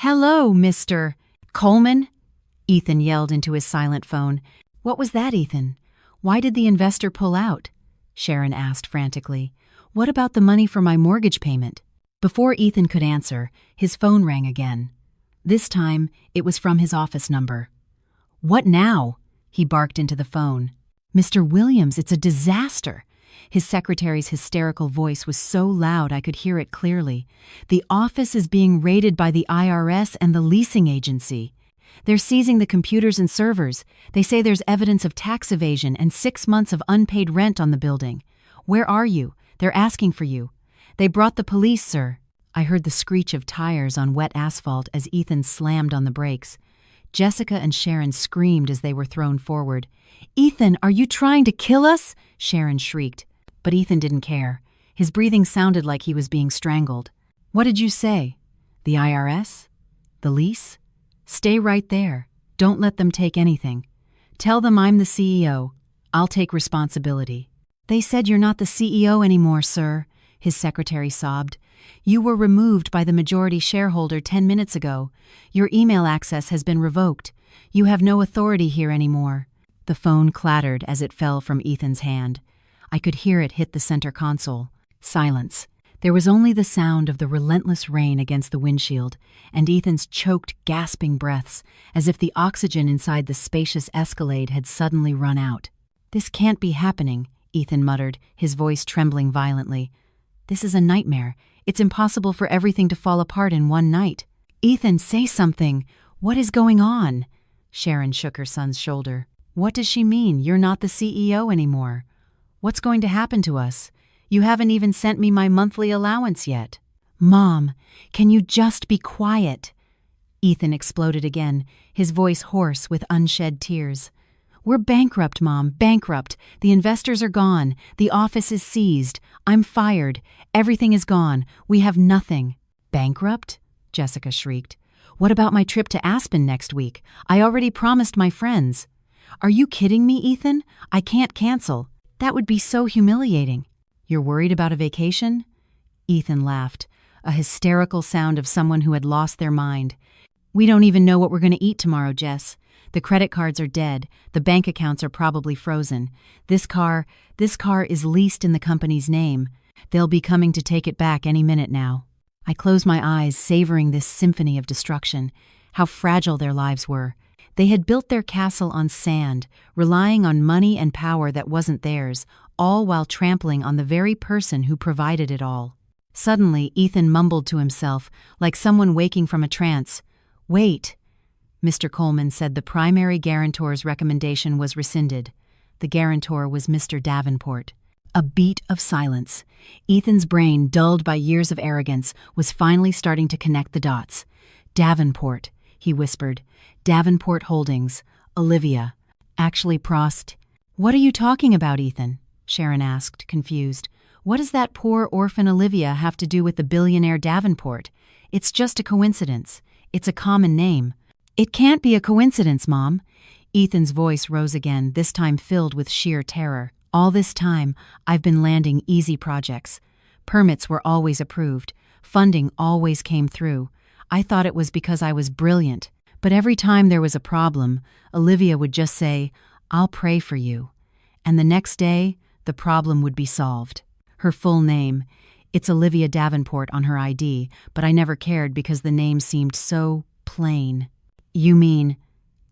Mr. Coleman?" Ethan yelled into his silent phone. "What was that, Ethan? Why did the investor pull out?" Sharon asked frantically. "What about the money for my mortgage payment?" Before Ethan could answer, his phone rang again. This time, it was from his office number. "What now?" he barked into the phone. "Mr. Williams, it's a disaster." His secretary's hysterical voice was so loud I could hear it clearly. "The office is being raided by the IRS and the leasing agency. They're seizing the computers and servers. They say there's evidence of tax evasion and 6 months of unpaid rent on the building. Where are you? They're asking for you. They brought the police, sir." I heard the screech of tires on wet asphalt as Ethan slammed on the brakes. Jessica and Sharon screamed as they were thrown forward. "Ethan, are you trying to kill us?" Sharon shrieked. But Ethan didn't care. His breathing sounded like he was being strangled. "What did you say? The IRS? The lease? Stay right there. Don't let them take anything. Tell them I'm the CEO. I'll take responsibility." "They said you're not the CEO anymore, sir," his secretary sobbed. "You were removed by the majority shareholder 10 minutes ago. Your email access has been revoked. You have no authority here anymore." The phone clattered as it fell from Ethan's hand. I could hear it hit the center console. Silence. There was only the sound of the relentless rain against the windshield, and Ethan's choked, gasping breaths, as if the oxygen inside the spacious Escalade had suddenly run out. "This can't be happening," Ethan muttered, his voice trembling violently. "This is a nightmare. It's impossible for everything to fall apart in one night." "Ethan, say something. What is going on?" Sharon shook her son's shoulder. "What does she mean, you're not the CEO anymore? What's going to happen to us? You haven't even sent me my monthly allowance yet." "Mom, can you just be quiet?" Ethan exploded again, his voice hoarse with unshed tears. "We're bankrupt, Mom, bankrupt. The investors are gone. The office is seized. I'm fired. Everything is gone. We have nothing." "Bankrupt?" Jessica shrieked. "What about my trip to Aspen next week? I already promised my friends." "Are you kidding me, Ethan? I can't cancel. That would be so humiliating." "You're worried about a vacation?" Ethan laughed, a hysterical sound of someone who had lost their mind. "We don't even know what we're going to eat tomorrow, Jess. The credit cards are dead. The bank accounts are probably frozen. This car is leased in the company's name. They'll be coming to take it back any minute now." I closed my eyes, savoring this symphony of destruction. How fragile their lives were. They had built their castle on sand, relying on money and power that wasn't theirs, all while trampling on the very person who provided it all. Suddenly, Ethan mumbled to himself, like someone waking from a trance. "Wait." Mr. Coleman said the primary guarantor's recommendation was rescinded. The guarantor was Mr. Davenport. A beat of silence. Ethan's brain, dulled by years of arrogance, was finally starting to connect the dots. "Davenport," he whispered. "Davenport Holdings. Olivia. Actually, Prost." "What are you talking about, Ethan?" Sharon asked, confused. "What does that poor orphan Olivia have to do with the billionaire Davenport? It's just a coincidence. It's a common name." "It can't be a coincidence, Mom." Ethan's voice rose again, this time filled with sheer terror. "All this time, I've been landing easy projects. Permits were always approved. Funding always came through. I thought it was because I was brilliant. But every time there was a problem, Olivia would just say, 'I'll pray for you.' And the next day, the problem would be solved. Her full name. It's Olivia Davenport on her ID, but I never cared because the name seemed so plain." "You mean—"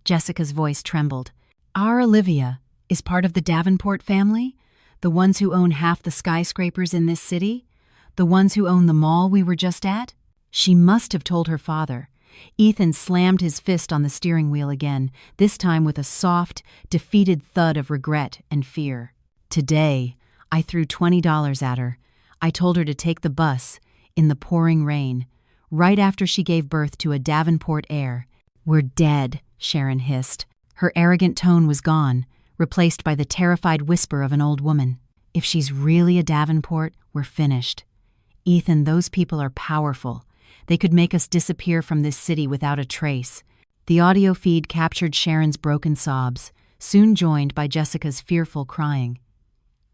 Jessica's voice trembled. "Our Olivia is part of the Davenport family? The ones who own half the skyscrapers in this city? The ones who own the mall we were just at? She must have told her father. Ethan slammed his fist on the steering wheel again, this time with a soft, defeated thud of regret and fear. Today, I threw $20 at her. I told her to take the bus, in the pouring rain, right after she gave birth to a Davenport heir. "We're dead," Sharon hissed. Her arrogant tone was gone, replaced by the terrified whisper of an old woman. "If she's really a Davenport, we're finished. Ethan, those people are powerful. They could make us disappear from this city without a trace." The audio feed captured Sharon's broken sobs, soon joined by Jessica's fearful crying.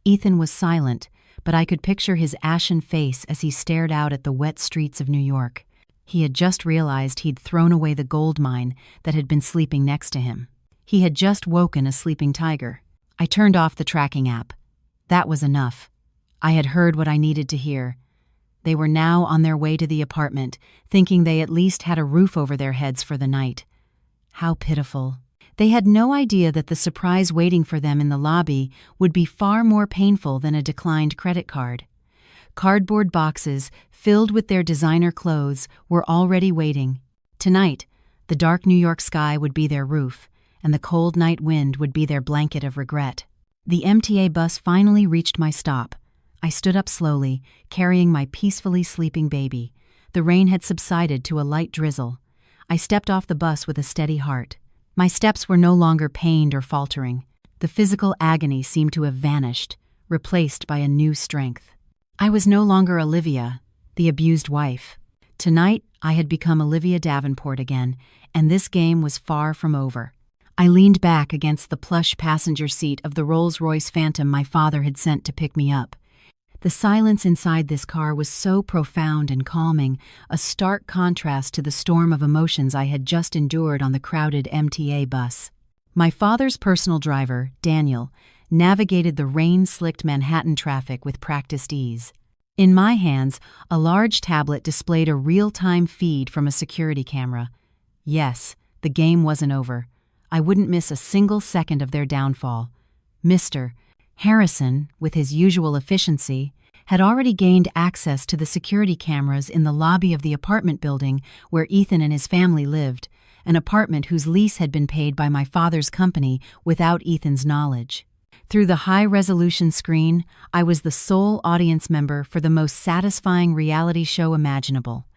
Ethan was silent, but I could picture his ashen face as he stared out at the wet streets of New York. He had just realized he'd thrown away the gold mine that had been sleeping next to him. He had just woken a sleeping tiger. I turned off the tracking app. That was enough. I had heard what I needed to hear. They were now on their way to the apartment, thinking they at least had a roof over their heads for the night. How pitiful. They had no idea that the surprise waiting for them in the lobby would be far more painful than a declined credit card. Cardboard boxes filled with their designer clothes were already waiting. Tonight, the dark New York sky would be their roof, and the cold night wind would be their blanket of regret. The MTA bus finally reached my stop. I stood up slowly, carrying my peacefully sleeping baby. The rain had subsided to a light drizzle. I stepped off the bus with a steady heart. My steps were no longer pained or faltering. The physical agony seemed to have vanished, replaced by a new strength. I was no longer Olivia, the abused wife. Tonight, I had become Olivia Davenport again, and this game was far from over. I leaned back against the plush passenger seat of the Rolls-Royce Phantom my father had sent to pick me up. The silence inside this car was so profound and calming, a stark contrast to the storm of emotions I had just endured on the crowded MTA bus. My father's personal driver, Daniel, navigated the rain-slicked Manhattan traffic with practiced ease. In my hands, a large tablet displayed a real-time feed from a security camera. Yes, the game wasn't over. I wouldn't miss a single second of their downfall. Mr. Harrison, with his usual efficiency, had already gained access to the security cameras in the lobby of the apartment building where Ethan and his family lived, an apartment whose lease had been paid by my father's company without Ethan's knowledge. Through the high-resolution screen, I was the sole audience member for the most satisfying reality show imaginable.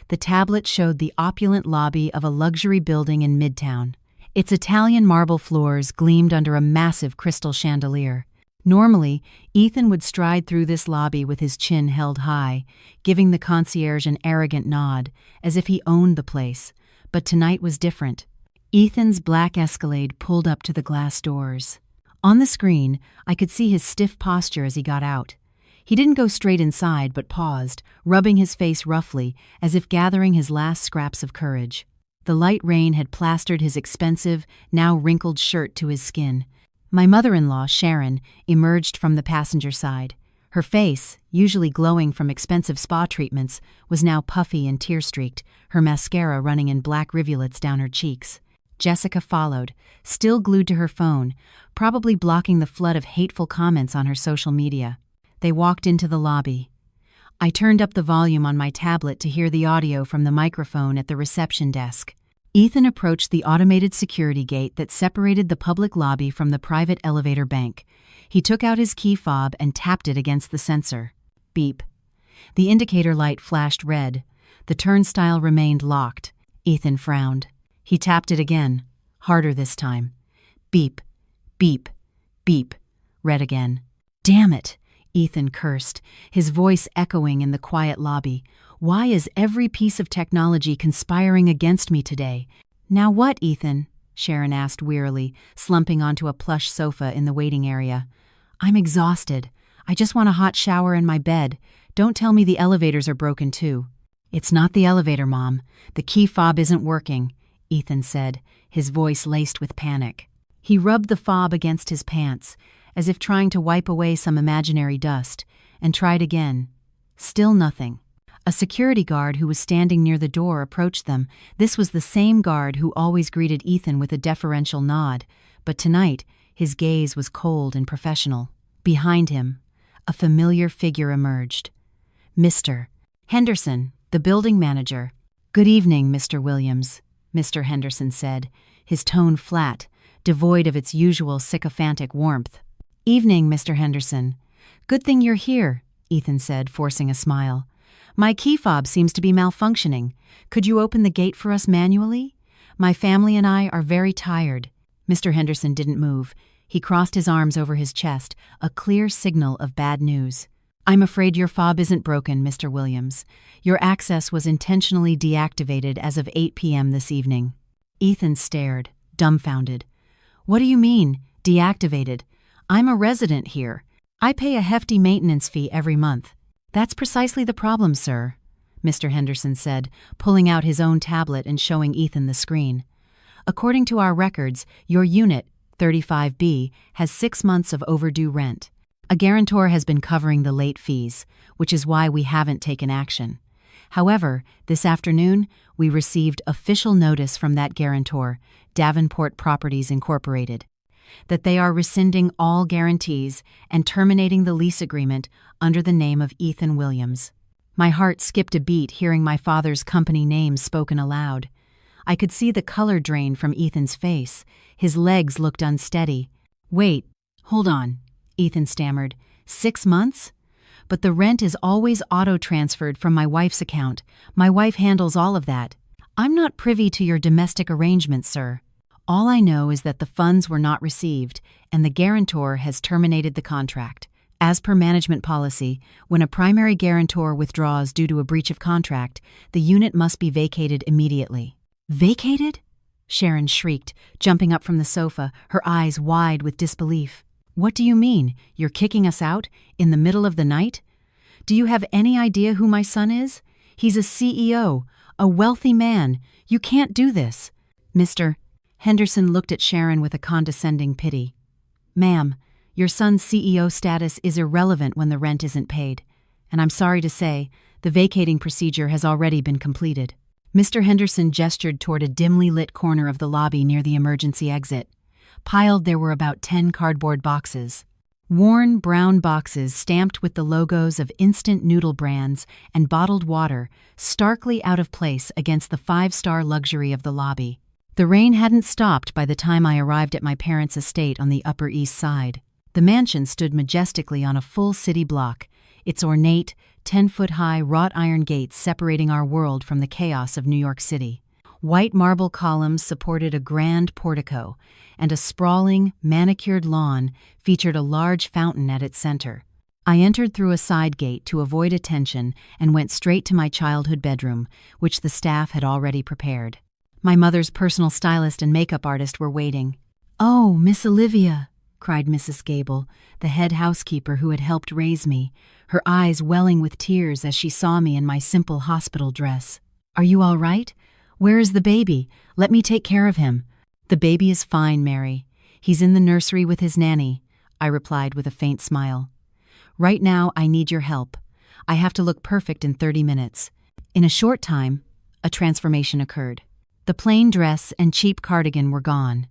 The tablet showed the opulent lobby of a luxury building in Midtown. Its Italian marble floors gleamed under a massive crystal chandelier. Normally, Ethan would stride through this lobby with his chin held high, giving the concierge an arrogant nod, as if he owned the place. But tonight was different. Ethan's black Escalade pulled up to the glass doors. On the screen, I could see his stiff posture as he got out. He didn't go straight inside, but paused, rubbing his face roughly, as if gathering his last scraps of courage. The light rain had plastered his expensive, now wrinkled shirt to his skin. My mother-in-law, Sharon, emerged from the passenger side. Her face, usually glowing from expensive spa treatments, was now puffy and tear-streaked, her mascara running in black rivulets down her cheeks. Jessica followed, still glued to her phone, probably blocking the flood of hateful comments on her social media. They walked into the lobby. I turned up the volume on my tablet to hear the audio from the microphone at the reception desk. Ethan approached the automated security gate that separated the public lobby from the private elevator bank. He took out his key fob and tapped it against the sensor. Beep. The indicator light flashed red. The turnstile remained locked. Ethan frowned. He tapped it again, harder this time. Beep, beep, beep. Red again. Damn it, Ethan cursed, his voice echoing in the quiet lobby. Why is every piece of technology conspiring against me today? Now what, Ethan? Sharon asked wearily, slumping onto a plush sofa in the waiting area. I'm exhausted. I just want a hot shower in my bed. Don't tell me the elevators are broken too. It's not the elevator, Mom. The key fob isn't working, Ethan said, his voice laced with panic. He rubbed the fob against his pants, as if trying to wipe away some imaginary dust, and tried again. Still nothing. A security guard who was standing near the door approached them. This was the same guard who always greeted Ethan with a deferential nod, but tonight his gaze was cold and professional. Behind him, a familiar figure emerged. Mr. Henderson, the building manager. "Good evening, Mr. Williams," Mr. Henderson said, his tone flat, devoid of its usual sycophantic warmth. "Evening, Mr. Henderson. Good thing you're here," Ethan said, forcing a smile. "My key fob seems to be malfunctioning. Could you open the gate for us manually? My family and I are very tired." Mr. Henderson didn't move. He crossed his arms over his chest, a clear signal of bad news. "I'm afraid your fob isn't broken, Mr. Williams. Your access was intentionally deactivated as of 8 p.m. this evening." Ethan stared, dumbfounded. "What do you mean, deactivated? I'm a resident here. I pay a hefty maintenance fee every month." "That's precisely the problem, sir," Mr. Henderson said, pulling out his own tablet and showing Ethan the screen. "According to our records, your unit, 35B, has 6 months of overdue rent. A guarantor has been covering the late fees, which is why we haven't taken action. However, this afternoon, we received official notice from that guarantor, Davenport Properties Incorporated, that they are rescinding all guarantees and terminating the lease agreement under the name of Ethan Williams." My heart skipped a beat hearing my father's company name spoken aloud. I could see the color drain from Ethan's face. His legs looked unsteady. "Wait, hold on," Ethan stammered. 6 months? But the rent is always auto-transferred from my wife's account. My wife handles all of that. "I'm not privy to your domestic arrangements, sir. All I know is that the funds were not received, and the guarantor has terminated the contract. As per management policy, when a primary guarantor withdraws due to a breach of contract, the unit must be vacated immediately." "Vacated?" Sharon shrieked, jumping up from the sofa, her eyes wide with disbelief. "What do you mean? You're kicking us out? In the middle of the night? Do you have any idea who my son is? He's a CEO, a wealthy man. You can't do this." Mr. Henderson looked at Sharon with a condescending pity. "Ma'am, your son's CEO status is irrelevant when the rent isn't paid. And I'm sorry to say, the vacating procedure has already been completed." Mr. Henderson gestured toward a dimly lit corner of the lobby near the emergency exit. Piled there were about 10 cardboard boxes. Worn brown boxes stamped with the logos of instant noodle brands and bottled water, starkly out of place against the 5-star luxury of the lobby. The rain hadn't stopped by the time I arrived at my parents' estate on the Upper East Side. The mansion stood majestically on a full city block, its ornate, 10-foot-high wrought iron gates separating our world from the chaos of New York City. White marble columns supported a grand portico, and a sprawling, manicured lawn featured a large fountain at its center. I entered through a side gate to avoid attention and went straight to my childhood bedroom, which the staff had already prepared. My mother's personal stylist and makeup artist were waiting. "Oh, Miss Olivia," cried Mrs. Gable, the head housekeeper who had helped raise me, her eyes welling with tears as she saw me in my simple hospital dress. "Are you all right? Where is the baby? Let me take care of him." "The baby is fine, Mary. He's in the nursery with his nanny," I replied with a faint smile. "Right now, I need your help. I have to look perfect in 30 minutes. In a short time, a transformation occurred. The plain dress and cheap cardigan were gone.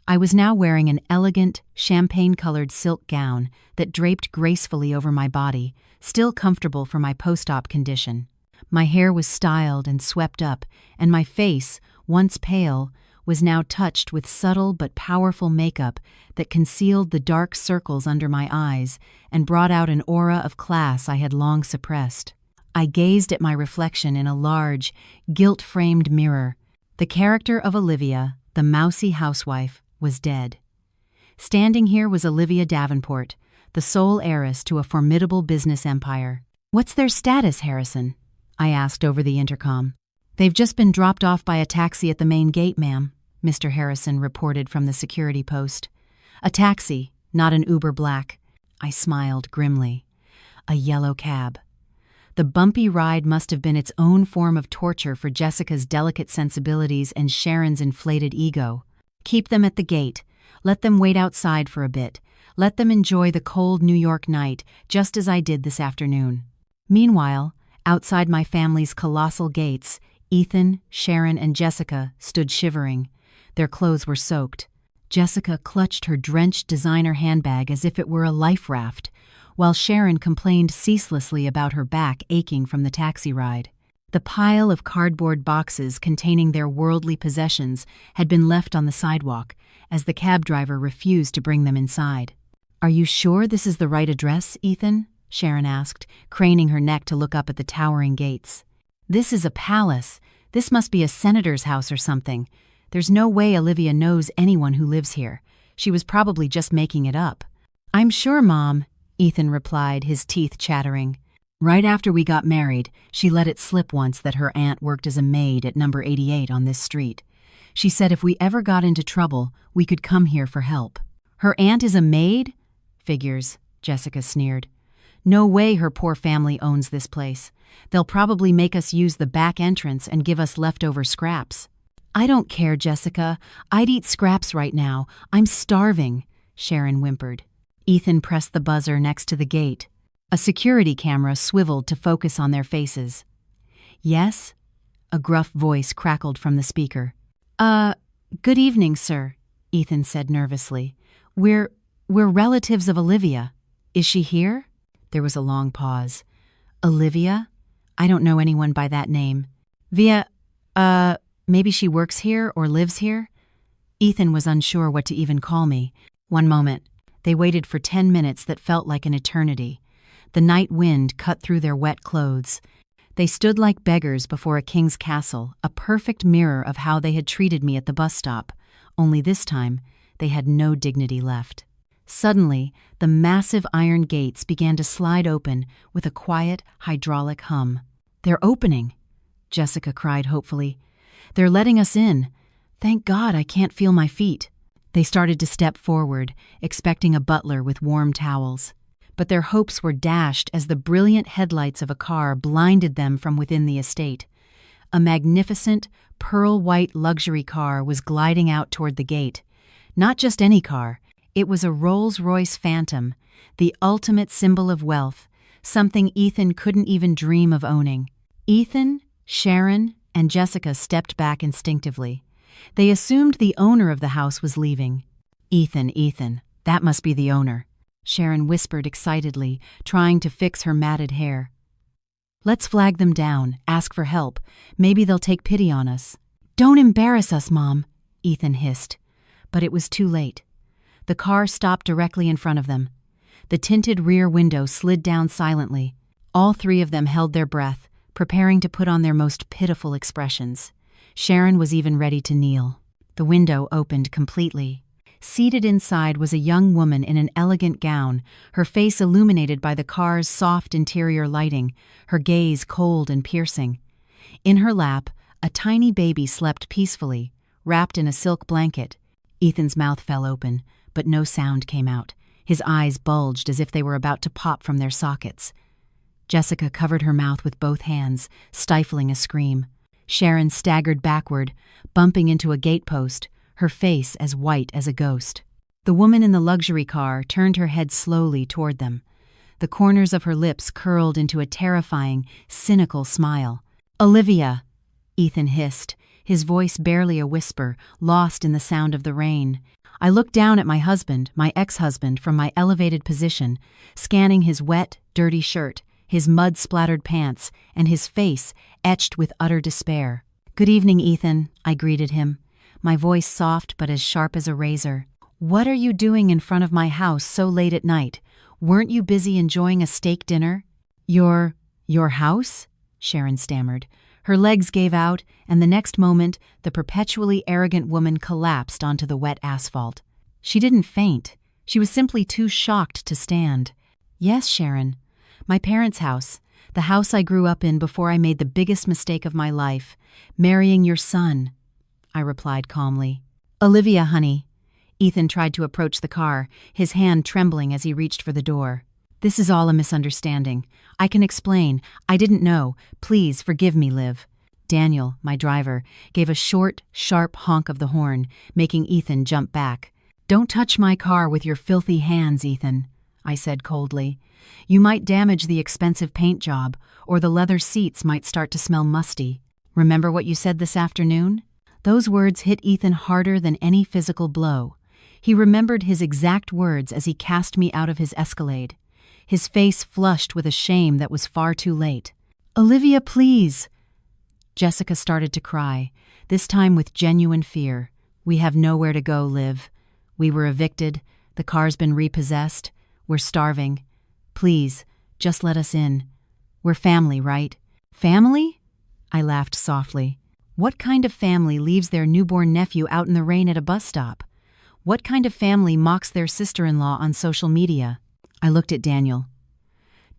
I was now wearing an elegant, champagne-colored silk gown that draped gracefully over my body, still comfortable for my post-op condition. My hair was styled and swept up, and my face, once pale, was now touched with subtle but powerful makeup that concealed the dark circles under my eyes and brought out an aura of class I had long suppressed. I gazed at my reflection in a large, gilt-framed mirror. The character of Olivia, the mousy housewife, was dead. Standing here was Olivia Davenport, the sole heiress to a formidable business empire. "What's their status, Harrison?" I asked over the intercom. "They've just been dropped off by a taxi at the main gate, ma'am," Mr. Harrison reported from the security post. "A taxi, not an Uber Black." I smiled grimly. A yellow cab. The bumpy ride must have been its own form of torture for Jessica's delicate sensibilities and Sharon's inflated ego. "Keep them at the gate. Let them wait outside for a bit. Let them enjoy the cold New York night, just as I did this afternoon." Meanwhile, outside my family's colossal gates, Ethan, Sharon, and Jessica stood shivering. Their clothes were soaked. Jessica clutched her drenched designer handbag as if it were a life raft, while Sharon complained ceaselessly about her back aching from the taxi ride. The pile of cardboard boxes containing their worldly possessions had been left on the sidewalk, as the cab driver refused to bring them inside. "Are you sure this is the right address, Ethan?" Sharon asked, craning her neck to look up at the towering gates. "This is a palace. This must be a senator's house or something. There's no way Olivia knows anyone who lives here. She was probably just making it up." "I'm sure, Mom," Ethan replied, his teeth chattering. "Right after we got married, she let it slip once that her aunt worked as a maid at number 88 on this street. She said if we ever got into trouble, we could come here for help." "Her aunt is a maid?" "Figures," Jessica sneered. "No way her poor family owns this place. They'll probably make us use the back entrance and give us leftover scraps." "I don't care, Jessica. I'd eat scraps right now. I'm starving," Sharon whimpered. Ethan pressed the buzzer next to the gate. A security camera swiveled to focus on their faces. "Yes?" A gruff voice crackled from the speaker. Good evening, sir," Ethan said nervously. We're relatives of Olivia. Is she here?" There was a long pause. "Olivia? I don't know anyone by that name. Maybe she works here or lives here?" Ethan was unsure what to even call me. "One moment." They waited for 10 minutes that felt like an eternity. The night wind cut through their wet clothes. They stood like beggars before a king's castle, a perfect mirror of how they had treated me at the bus stop. Only this time, they had no dignity left. Suddenly, the massive iron gates began to slide open with a quiet, hydraulic hum. "They're opening," Jessica cried hopefully. "They're letting us in. Thank God I can't feel my feet." They started to step forward, expecting a butler with warm towels. But their hopes were dashed as the brilliant headlights of a car blinded them from within the estate. A magnificent, pearl-white luxury car was gliding out toward the gate. Not just any car, it was a Rolls-Royce Phantom, the ultimate symbol of wealth, something Ethan couldn't even dream of owning. Ethan, Sharon, and Jessica stepped back instinctively. They assumed the owner of the house was leaving. Ethan, that must be the owner," Sharon whispered excitedly, trying to fix her matted hair. "Let's flag them down, ask for help. Maybe they'll take pity on us." "Don't embarrass us, Mom," Ethan hissed. But it was too late. The car stopped directly in front of them. The tinted rear window slid down silently. All three of them held their breath, preparing to put on their most pitiful expressions. Sharon was even ready to kneel. The window opened completely. Seated inside was a young woman in an elegant gown, her face illuminated by the car's soft interior lighting, her gaze cold and piercing. In her lap, a tiny baby slept peacefully, wrapped in a silk blanket. Ethan's mouth fell open, but no sound came out. His eyes bulged as if they were about to pop from their sockets. Jessica covered her mouth with both hands, stifling a scream. Sharon staggered backward, bumping into a gatepost, her face as white as a ghost. The woman in the luxury car turned her head slowly toward them. The corners of her lips curled into a terrifying, cynical smile. "Olivia," Ethan hissed, his voice barely a whisper, lost in the sound of the rain. I looked down at my husband, my ex-husband, from my elevated position, scanning his wet, dirty shirt, his mud-splattered pants, and his face etched with utter despair. "Good evening, Ethan," I greeted him, my voice soft but as sharp as a razor. "What are you doing in front of my house so late at night? Weren't you busy enjoying a steak dinner?" Your house?" Sharon stammered. Her legs gave out, and the next moment, the perpetually arrogant woman collapsed onto the wet asphalt. She didn't faint. She was simply too shocked to stand. "Yes, Sharon. My parents' house. The house I grew up in before I made the biggest mistake of my life, marrying your son," I replied calmly. "Olivia, honey." Ethan tried to approach the car, his hand trembling as he reached for the door. "This is all a misunderstanding. I can explain. I didn't know. Please forgive me, Liv." Daniel, my driver, gave a short, sharp honk of the horn, making Ethan jump back. "Don't touch my car with your filthy hands, Ethan," I said coldly. "You might damage the expensive paint job, or the leather seats might start to smell musty. Remember what you said this afternoon?" Those words hit Ethan harder than any physical blow. He remembered his exact words as he cast me out of his Escalade, his face flushed with a shame that was far too late. "Olivia, please!" Jessica started to cry, this time with genuine fear. "We have nowhere to go, Liv. We were evicted, the car's been repossessed, we're starving. Please, just let us in. We're family, right?" "Family?" I laughed softly. What kind of family leaves their newborn nephew out in the rain at a bus stop? What kind of family mocks their sister-in-law on social media? I looked at Daniel.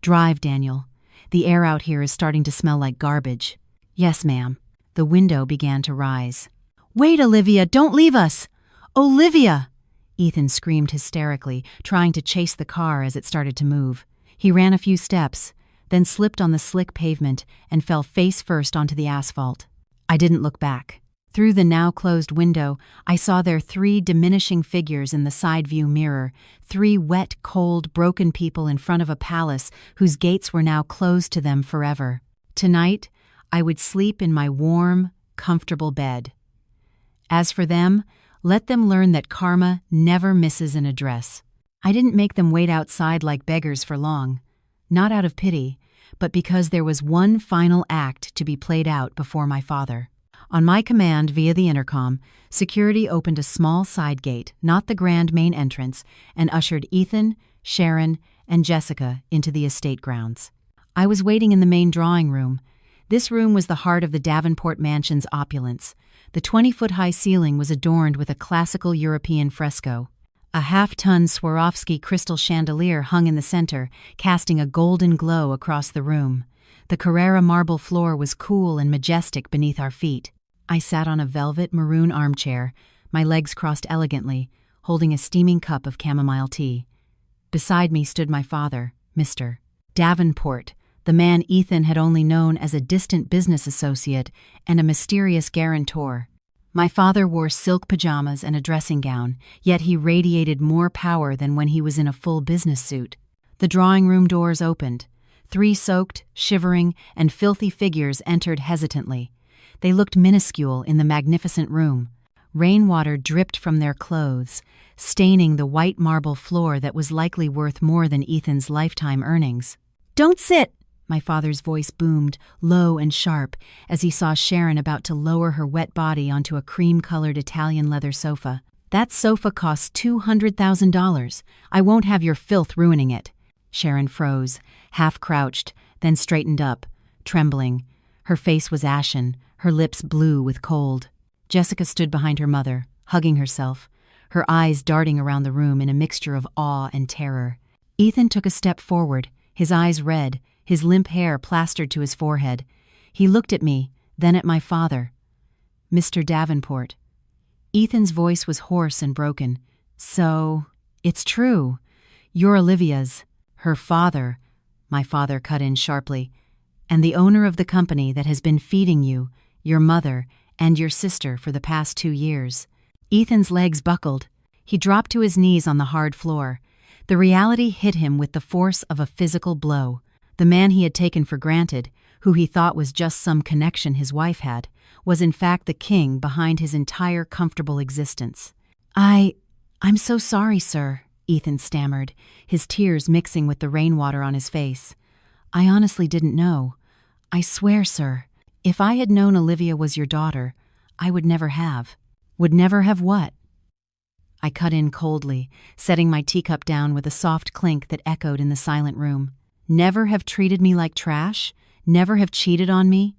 "Drive, Daniel. The air out here is starting to smell like garbage." "Yes, ma'am." The window began to rise. "Wait, Olivia, don't leave us! Olivia!" Ethan screamed hysterically, trying to chase the car as it started to move. He ran a few steps, then slipped on the slick pavement and fell face first onto the asphalt. I didn't look back. Through the now-closed window, I saw their 3 diminishing figures in the side view mirror, 3 wet, cold, broken people in front of a palace whose gates were now closed to them forever. Tonight, I would sleep in my warm, comfortable bed. As for them, let them learn that karma never misses an address. I didn't make them wait outside like beggars for long, not out of pity, but because there was one final act to be played out before my father. On my command via the intercom, security opened a small side gate, not the grand main entrance, and ushered Ethan, Sharon, and Jessica into the estate grounds. I was waiting in the main drawing room. This room was the heart of the Davenport mansion's opulence. The 20-foot-high ceiling was adorned with a classical European fresco. A half-ton Swarovski crystal chandelier hung in the center, casting a golden glow across the room. The Carrara marble floor was cool and majestic beneath our feet. I sat on a velvet maroon armchair, my legs crossed elegantly, holding a steaming cup of chamomile tea. Beside me stood my father, Mr. Davenport, the man Ethan had only known as a distant business associate and a mysterious guarantor. My father wore silk pajamas and a dressing gown, yet he radiated more power than when he was in a full business suit. The drawing room doors opened. 3 soaked, shivering, and filthy figures entered hesitantly. They looked minuscule in the magnificent room. Rainwater dripped from their clothes, staining the white marble floor that was likely worth more than Ethan's lifetime earnings. "Don't sit!" My father's voice boomed, low and sharp, as he saw Sharon about to lower her wet body onto a cream-colored Italian leather sofa. "That sofa costs $200,000. I won't have your filth ruining it." Sharon froze, half-crouched, then straightened up, trembling. Her face was ashen, her lips blue with cold. Jessica stood behind her mother, hugging herself, her eyes darting around the room in a mixture of awe and terror. Ethan took a step forward, his eyes red, his limp hair plastered to his forehead. He looked at me, then at my father. "Mr. Davenport." Ethan's voice was hoarse and broken. "So, it's true. You're Olivia's, her father," my father cut in sharply, "and the owner of the company that has been feeding you, your mother, and your sister for the past 2 years. Ethan's legs buckled. He dropped to his knees on the hard floor. The reality hit him with the force of a physical blow. The man he had taken for granted, who he thought was just some connection his wife had, was in fact the king behind his entire comfortable existence. I'm so sorry, sir," Ethan stammered, his tears mixing with the rainwater on his face. "I honestly didn't know. I swear, sir, if I had known Olivia was your daughter, I would never have." "Would never have what?" I cut in coldly, setting my teacup down with a soft clink that echoed in the silent room. "Never have treated me like trash? Never have cheated on me?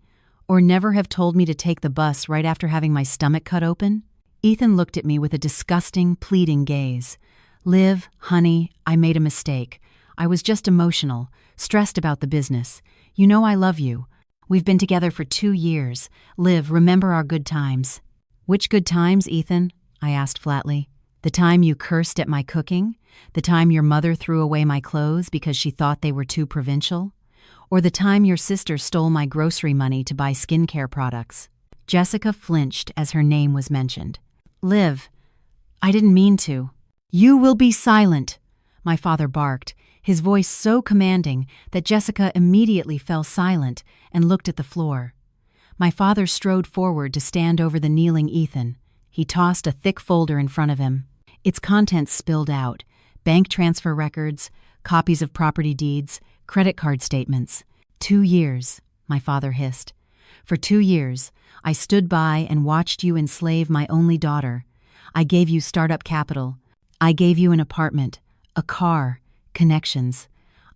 Or never have told me to take the bus right after having my stomach cut open?" Ethan looked at me with a disgusting, pleading gaze. "Liv, honey, I made a mistake. I was just emotional, stressed about the business. You know I love you. We've been together for 2 years. Liv, remember our good times." "Which good times, Ethan?" I asked flatly. "The time you cursed at my cooking? The time your mother threw away my clothes because she thought they were too provincial? Or the time your sister stole my grocery money to buy skincare products?" Jessica flinched as her name was mentioned. "Liv, I didn't mean to." "You will be silent," my father barked, his voice so commanding that Jessica immediately fell silent and looked at the floor. My father strode forward to stand over the kneeling Ethan. He tossed a thick folder in front of him. Its contents spilled out: bank transfer records, copies of property deeds, credit card statements. 2 years, my father hissed. For 2 years, I stood by and watched you enslave my only daughter. I gave you startup capital. I gave you an apartment, a car, connections.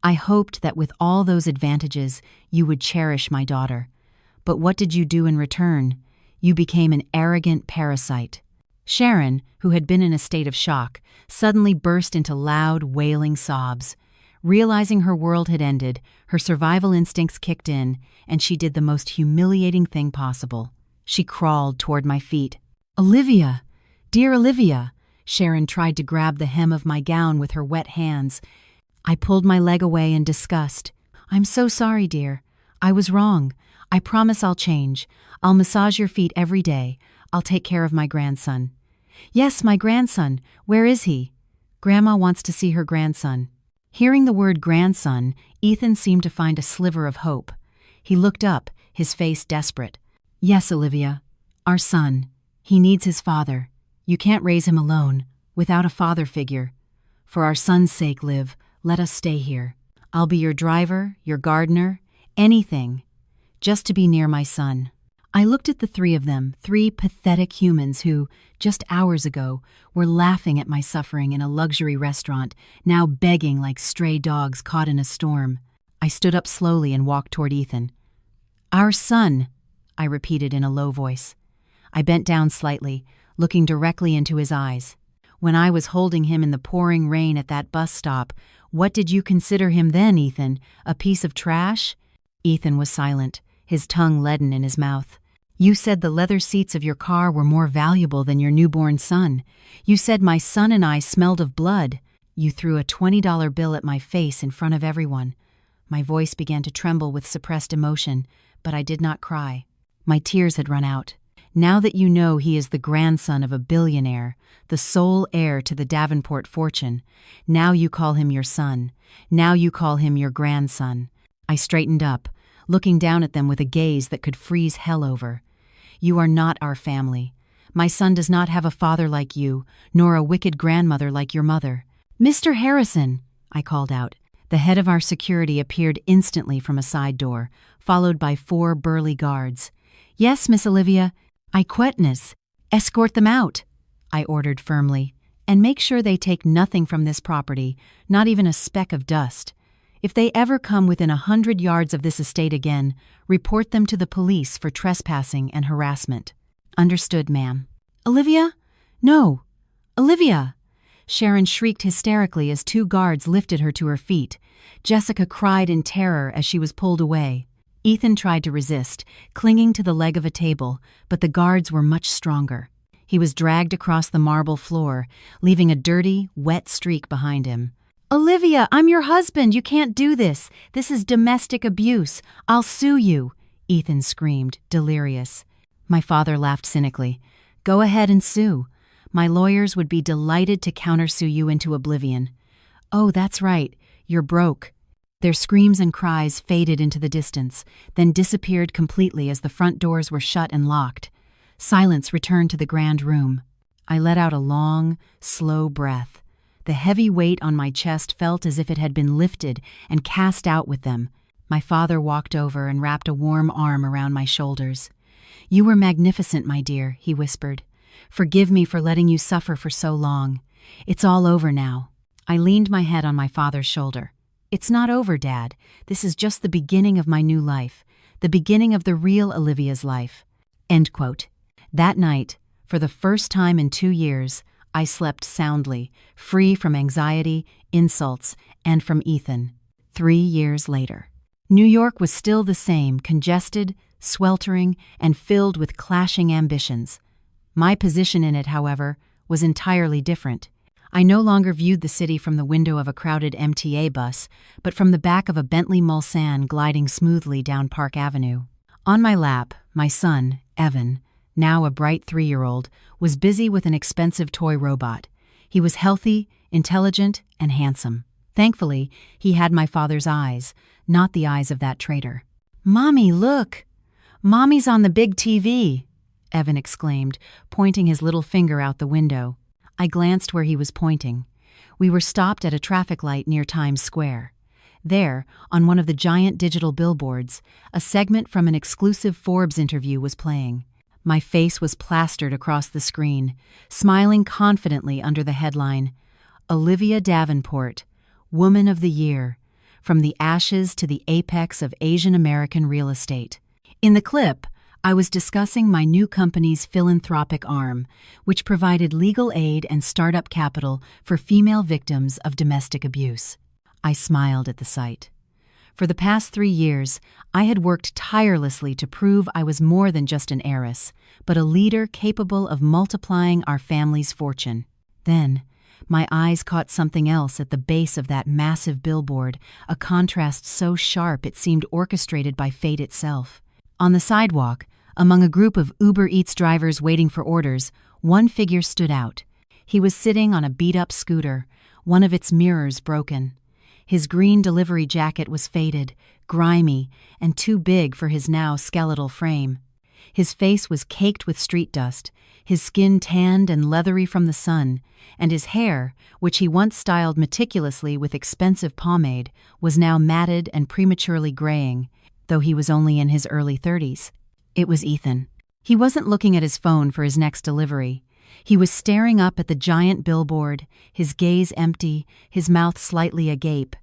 I hoped that with all those advantages, you would cherish my daughter. But what did you do in return? You became an arrogant parasite. Sharon, who had been in a state of shock, suddenly burst into loud, wailing sobs. Realizing her world had ended, her survival instincts kicked in, and she did the most humiliating thing possible. She crawled toward my feet. "Olivia! Dear Olivia!" Sharon tried to grab the hem of my gown with her wet hands. I pulled my leg away in disgust. "I'm so sorry, dear. I was wrong. I promise I'll change. I'll massage your feet every day. I'll take care of my grandson." "Yes, my grandson. Where is he?" "Grandma wants to see her grandson." Hearing the word grandson, Ethan seemed to find a sliver of hope. He looked up, his face desperate. "Yes, Olivia. Our son. He needs his father. You can't raise him alone, without a father figure. For our son's sake, Liv, let us stay here. I'll be your driver, your gardener, anything, just to be near my son." I looked at the three of them, 3 pathetic humans who, just hours ago, were laughing at my suffering in a luxury restaurant, now begging like stray dogs caught in a storm. I stood up slowly and walked toward Ethan. "Our son," I repeated in a low voice. I bent down slightly, looking directly into his eyes. "When I was holding him in the pouring rain at that bus stop, what did you consider him then, Ethan? A piece of trash?" Ethan was silent, his tongue leaden in his mouth. "You said the leather seats of your car were more valuable than your newborn son. You said my son and I smelled of blood. You threw a $20 bill at my face in front of everyone." My voice began to tremble with suppressed emotion, but I did not cry. My tears had run out. "Now that you know he is the grandson of a billionaire, the sole heir to the Davenport fortune, now you call him your son. Now you call him your grandson." I straightened up, looking down at them with a gaze that could freeze hell over. "You are not our family. My son does not have a father like you, nor a wicked grandmother like your mother." "Mr. Harrison!" I called out. The head of our security appeared instantly from a side door, followed by 4 burly guards. "Yes, Miss Olivia. I quietness. Escort them out," I ordered firmly, "and make sure they take nothing from this property, not even a speck of dust. If they ever come within 100 yards of this estate again, report them to the police for trespassing and harassment." "Understood, ma'am." "Olivia? No! Olivia!" Sharon shrieked hysterically as 2 guards lifted her to her feet. Jessica cried in terror as she was pulled away. Ethan tried to resist, clinging to the leg of a table, but the guards were much stronger. He was dragged across the marble floor, leaving a dirty, wet streak behind him. "Olivia, I'm your husband. You can't do this. This is domestic abuse. I'll sue you," Ethan screamed, delirious. My father laughed cynically. "Go ahead and sue. My lawyers would be delighted to countersue you into oblivion." "Oh, that's right. You're broke." Their screams and cries faded into the distance, then disappeared completely as the front doors were shut and locked. Silence returned to the grand room. I let out a long, slow breath. The heavy weight on my chest felt as if it had been lifted and cast out with them. My father walked over and wrapped a warm arm around my shoulders. "You were magnificent, my dear," he whispered. "Forgive me for letting you suffer for so long. It's all over now." I leaned my head on my father's shoulder. "It's not over, Dad. This is just the beginning of my new life, the beginning of the real Olivia's life." End quote. That night, for the first time in 2 years, I slept soundly, free from anxiety, insults, and from Ethan. 3 years later. New York was still the same, congested, sweltering, and filled with clashing ambitions. My position in it, however, was entirely different. I no longer viewed the city from the window of a crowded MTA bus, but from the back of a Bentley Mulsanne gliding smoothly down Park Avenue. On my lap, my son, Evan, now a bright 3-year-old, was busy with an expensive toy robot. He was healthy, intelligent, and handsome. Thankfully, he had my father's eyes, not the eyes of that traitor. "Mommy, look! Mommy's on the big TV!" Evan exclaimed, pointing his little finger out the window. I glanced where he was pointing. We were stopped at a traffic light near Times Square. There, on one of the giant digital billboards, a segment from an exclusive Forbes interview was playing. My face was plastered across the screen, smiling confidently under the headline, Olivia Davenport, Woman of the Year, from the ashes to the apex of Asian American real estate. In the clip, I was discussing my new company's philanthropic arm, which provided legal aid and startup capital for female victims of domestic abuse. I smiled at the sight. For the past 3 years, I had worked tirelessly to prove I was more than just an heiress, but a leader capable of multiplying our family's fortune. Then, my eyes caught something else at the base of that massive billboard, a contrast so sharp it seemed orchestrated by fate itself. On the sidewalk, among a group of Uber Eats drivers waiting for orders, one figure stood out. He was sitting on a beat-up scooter, one of its mirrors broken. His green delivery jacket was faded, grimy, and too big for his now skeletal frame. His face was caked with street dust, his skin tanned and leathery from the sun, and his hair, which he once styled meticulously with expensive pomade, was now matted and prematurely graying, though he was only in his early 30s. It was Ethan. He wasn't looking at his phone for his next delivery. He was staring up at the giant billboard, his gaze empty, his mouth slightly agape.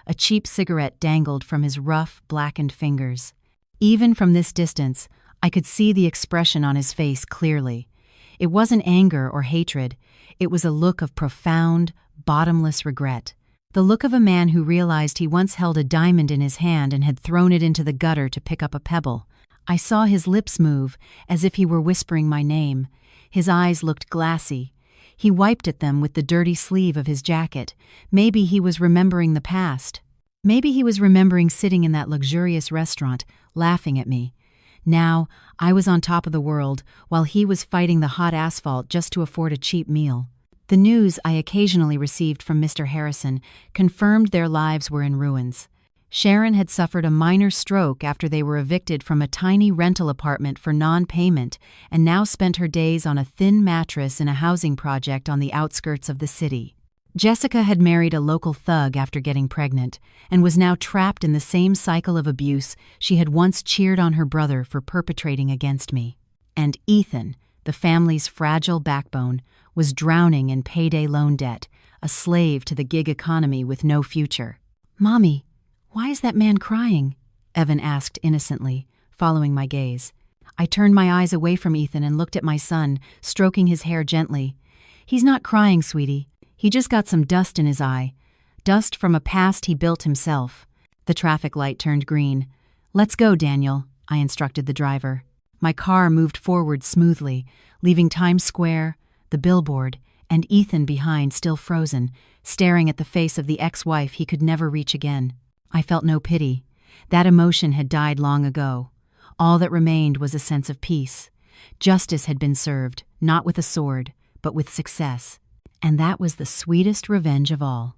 A cheap cigarette dangled from his rough, blackened fingers. Even from this distance, I could see the expression on his face clearly. It wasn't anger or hatred. It was a look of profound, bottomless regret. The look of a man who realized he once held a diamond in his hand and had thrown it into the gutter to pick up a pebble. I saw his lips move, as if he were whispering my name. His eyes looked glassy. He wiped at them with the dirty sleeve of his jacket. Maybe he was remembering the past. Maybe he was remembering sitting in that luxurious restaurant, laughing at me. Now, I was on top of the world, while he was fighting the hot asphalt just to afford a cheap meal. The news I occasionally received from Mr. Harrison confirmed their lives were in ruins. Sharon had suffered a minor stroke after they were evicted from a tiny rental apartment for non-payment and now spent her days on a thin mattress in a housing project on the outskirts of the city. Jessica had married a local thug after getting pregnant and was now trapped in the same cycle of abuse she had once cheered on her brother for perpetrating against me. And Ethan, the family's fragile backbone, was drowning in payday loan debt, a slave to the gig economy with no future. "Mommy, why is that man crying?" Evan asked innocently, following my gaze. I turned my eyes away from Ethan and looked at my son, stroking his hair gently. "He's not crying, sweetie. He just got some dust in his eye. Dust from a past he built himself." The traffic light turned green. "Let's go, Daniel," I instructed the driver. My car moved forward smoothly, leaving Times Square, the billboard, and Ethan behind still frozen, staring at the face of the ex-wife he could never reach again. I felt no pity. That emotion had died long ago. All that remained was a sense of peace. Justice had been served, not with a sword, but with success. And that was the sweetest revenge of all.